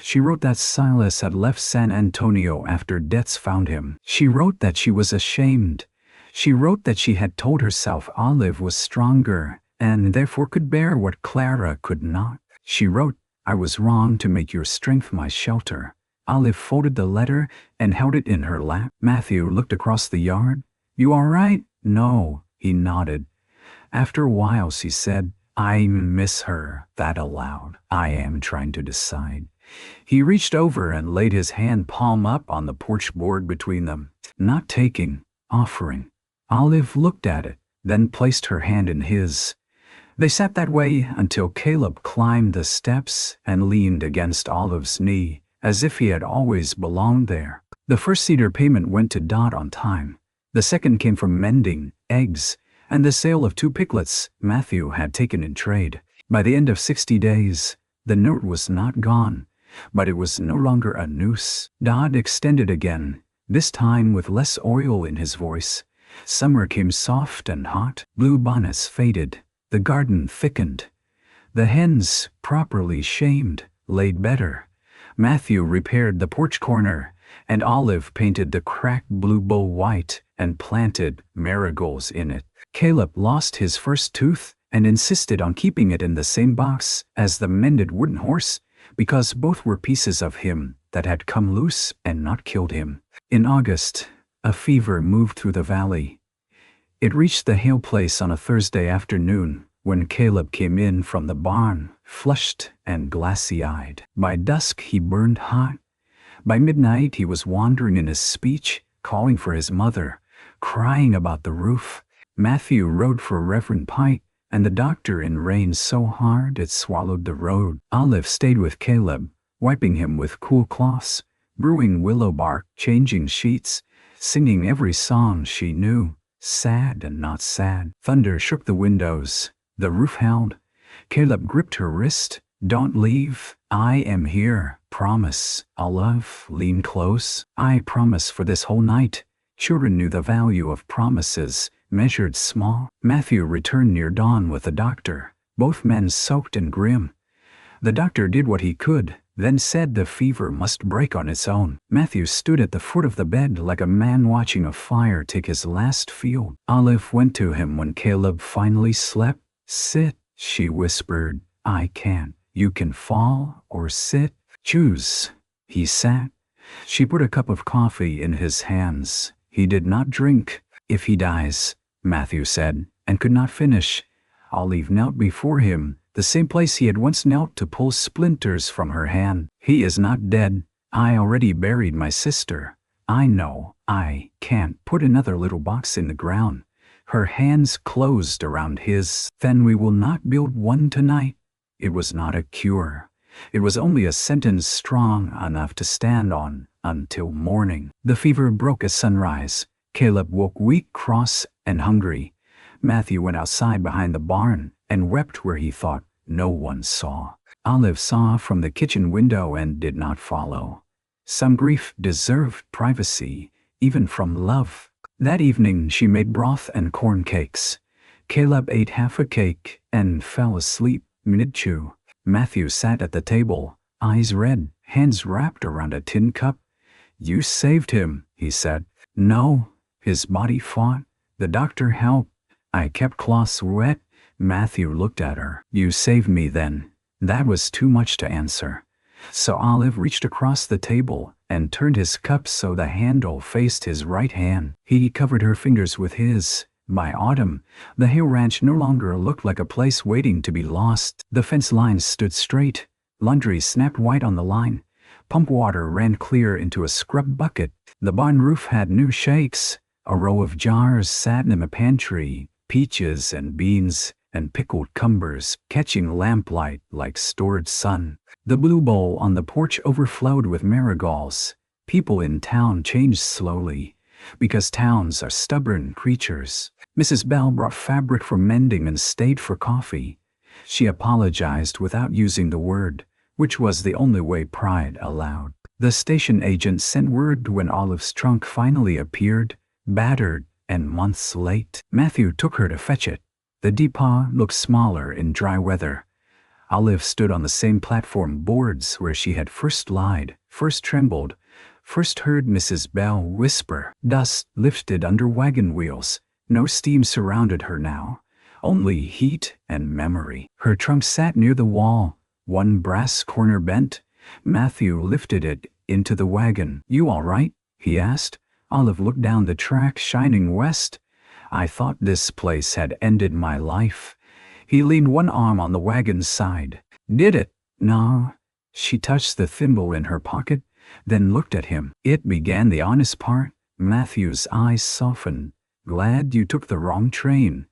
She wrote that Silas had left San Antonio after deaths found him. She wrote that she was ashamed. She wrote that she had told herself Olive was stronger and therefore could bear what Clara could not. She wrote, "I was wrong to make your strength my shelter." Olive folded the letter and held it in her lap. Matthew looked across the yard. "You all right?" "No," he nodded. After a while she said, "I miss her," that aloud. "I am trying to decide." He reached over and laid his hand palm up on the porch board between them. Not taking, offering. Olive looked at it, then placed her hand in his. They sat that way until Caleb climbed the steps and leaned against Olive's knee, as if he had always belonged there. The first cedar payment went to Dot on time. The second came from mending, eggs, and the sale of 2 piglets Matthew had taken in trade. By the end of 60 days, the note was not gone, but it was no longer a noose. Dot extended again, this time with less oil in his voice. Summer came soft and hot. Blue bonnets faded. The garden thickened. The hens, properly shamed, laid better. Matthew repaired the porch corner, and Olive painted the cracked blue bowl white and planted marigolds in it. Caleb lost his first tooth and insisted on keeping it in the same box as the mended wooden horse, because both were pieces of him that had come loose and not killed him. In August, a fever moved through the valley. It reached the Hale place on a Thursday afternoon when Caleb came in from the barn, flushed and glassy-eyed. By dusk he burned hot. By midnight he was wandering in his speech, calling for his mother, crying about the roof. Matthew rode for Reverend Pike and the doctor in rain so hard it swallowed the road. Olive stayed with Caleb, wiping him with cool cloths, brewing willow bark, changing sheets, singing every song she knew, sad and not sad. Thunder shook the windows. The roof held. Caleb gripped her wrist. "Don't leave. I am here. Promise." Olive leaned close. "I promise for this whole night." Children knew the value of promises, measured small. Matthew returned near dawn with the doctor, both men soaked and grim. The doctor did what he could, then said the fever must break on its own. Matthew stood at the foot of the bed like a man watching a fire take his last field. Olive went to him when Caleb finally slept. "Sit," she whispered. "I can't. You can fall or sit. Choose." He sat. She put a cup of coffee in his hands. He did not drink. "If he dies," Matthew said, and could not finish. Olive knelt before him, the same place he had once knelt to pull splinters from her hand. "He is not dead. I already buried my sister. I know. I can't put another little box in the ground." Her hands closed around his. "Then we will not build one tonight." It was not a cure. It was only a sentence strong enough to stand on until morning. The fever broke at sunrise. Caleb woke weak, cross, and hungry. Matthew went outside behind the barn and wept where he thought no one saw. Olive saw from the kitchen window and did not follow. Some grief deserved privacy, even from love. That evening she made broth and corn cakes. Caleb ate half a cake and fell asleep mid-chew. Matthew sat at the table, eyes red, hands wrapped around a tin cup. "You saved him," he said. "No, his body fought. The doctor helped. I kept cloths wet." Matthew looked at her. "You saved me then." That was too much to answer. So Olive reached across the table and turned his cup so the handle faced his right hand. He covered her fingers with his. By autumn, the Hill Ranch no longer looked like a place waiting to be lost. The fence lines stood straight. Laundry snapped white on the line. Pump water ran clear into a scrub bucket. The barn roof had new shakes. A row of jars sat in a pantry, peaches and beans and pickled cumbers, catching lamplight like stored sun. The blue bowl on the porch overflowed with marigolds. People in town changed slowly, because towns are stubborn creatures. Mrs. Bell brought fabric for mending and stayed for coffee. She apologized without using the word, which was the only way pride allowed. The station agent sent word when Olive's trunk finally appeared, battered and months late. Matthew took her to fetch it. The depot looked smaller in dry weather. Olive stood on the same platform boards where she had first lied, first trembled, first heard Mrs. Bell whisper. Dust lifted under wagon wheels. No steam surrounded her now, only heat and memory. Her trunk sat near the wall, one brass corner bent. Matthew lifted it into the wagon. "You all right?" he asked. Olive looked down the track shining west. "I thought this place had ended my life." He leaned one arm on the wagon's side. "Did it?" "No." She touched the thimble in her pocket, then looked at him. "It began the honest part." Matthew's eyes softened. "Glad you took the wrong train."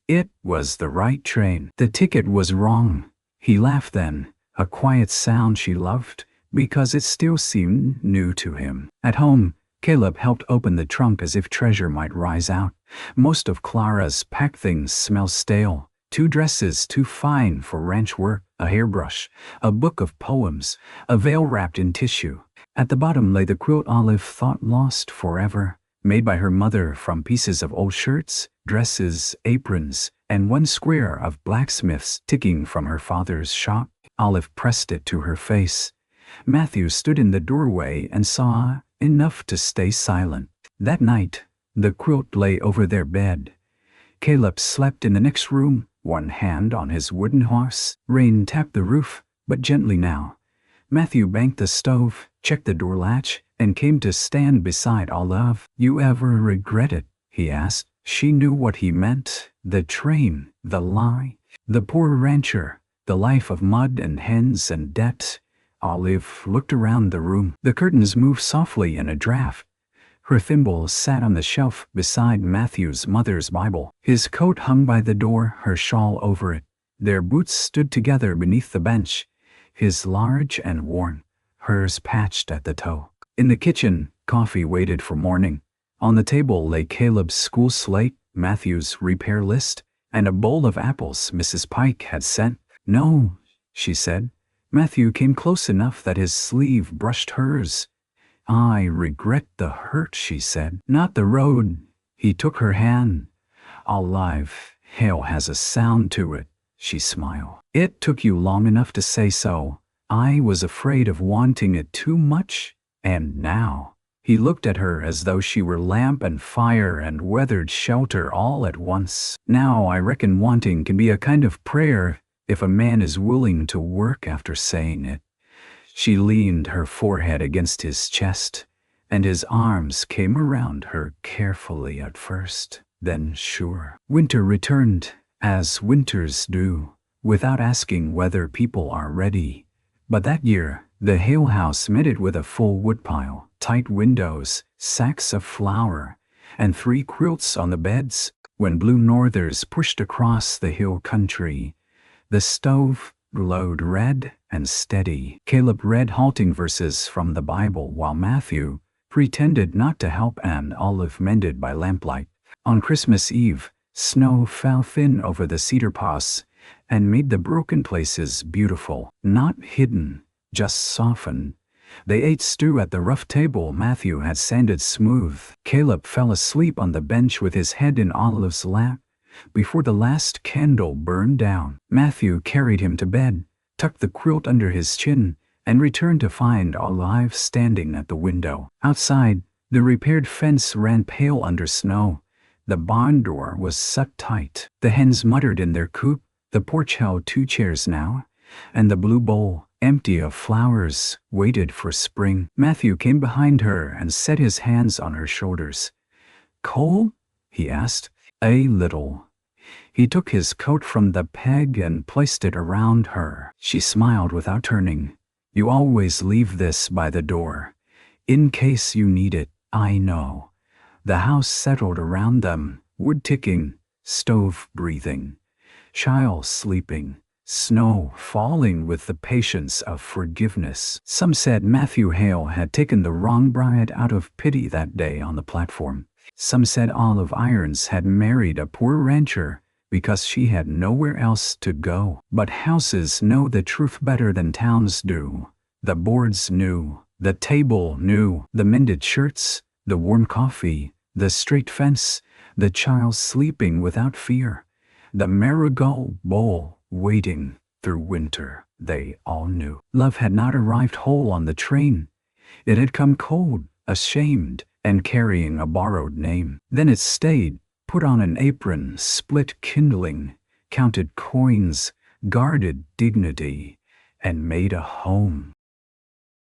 "It was the right train. The ticket was wrong." He laughed then, a quiet sound she loved, because it still seemed new to him. At home, Caleb helped open the trunk as if treasure might rise out. Most of Clara's packed things smelled stale. 2 dresses too fine for ranch work, a hairbrush, a book of poems, a veil wrapped in tissue. At the bottom lay the quilt Olive thought lost forever, made by her mother from pieces of old shirts, dresses, aprons, and one square of blacksmith's ticking from her father's shop. Olive pressed it to her face. Matthew stood in the doorway and saw enough to stay silent. That night, the quilt lay over their bed. Caleb slept in the next room, one hand on his wooden horse. Rain tapped the roof, but gently now. Matthew banked the stove, checked the door latch, and came to stand beside Olive. "You ever regret it?" he asked. She knew what he meant. The train, the lie, the poor rancher, the life of mud and hens and debt. Olive looked around the room. The curtains moved softly in a draft. Her thimble sat on the shelf beside Matthew's mother's Bible. His coat hung by the door, her shawl over it. Their boots stood together beneath the bench, his large and worn, hers patched at the toe. In the kitchen, coffee waited for morning. On the table lay Caleb's school slate, Matthew's repair list, and a bowl of apples Mrs. Pike had sent. "No," she said. Matthew came close enough that his sleeve brushed hers. "I regret the hurt," she said. "Not the road." He took her hand. "Alive, hell has a sound to it," she smiled. "It took you long enough to say so. I was afraid of wanting it too much, and now. He looked at her as though she were lamp and fire and weathered shelter all at once. Now I reckon wanting can be a kind of prayer if a man is willing to work after saying it. She leaned her forehead against his chest, and his arms came around her carefully at first, then sure. Winter returned, as winters do, without asking whether people are ready. But that year, the Hale house met it with a full woodpile, tight windows, sacks of flour, and 3 quilts on the beds. When blue northers pushed across the hill country, the stove glowed red and steady. Caleb read halting verses from the Bible while Matthew pretended not to help an olive mended by lamplight. On Christmas Eve, snow fell thin over the cedar paths and made the broken places beautiful, not hidden, just softened. They ate stew at the rough table Matthew had sanded smooth. Caleb fell asleep on the bench with his head in Olive's lap before the last candle burned down. Matthew carried him to bed, tucked the quilt under his chin, and returned to find Olive standing at the window. Outside, the repaired fence ran pale under snow. The barn door was set tight. The hens muttered in their coop. The porch held 2 chairs now, and the blue bowl, empty of flowers, waited for spring. Matthew came behind her and set his hands on her shoulders. "Cold?" he asked. "A little." He took his coat from the peg and placed it around her. She smiled without turning. "You always leave this by the door. In case you need it, I know." The house settled around them, wood ticking, stove breathing, child sleeping, snow falling with the patience of forgiveness. Some said Matthew Hale had taken the wrong bride out of pity that day on the platform. Some said Olive Irons had married a poor rancher because she had nowhere else to go. But houses know the truth better than towns do. The boards knew, the table knew, the mended shirts, the warm coffee, the straight fence, the child sleeping without fear, the marigold bowl waiting through winter. They all knew. Love had not arrived whole on the train. It had come cold, ashamed, and carrying a borrowed name. Then it stayed, put on an apron, split kindling, counted coins, guarded dignity, and made a home.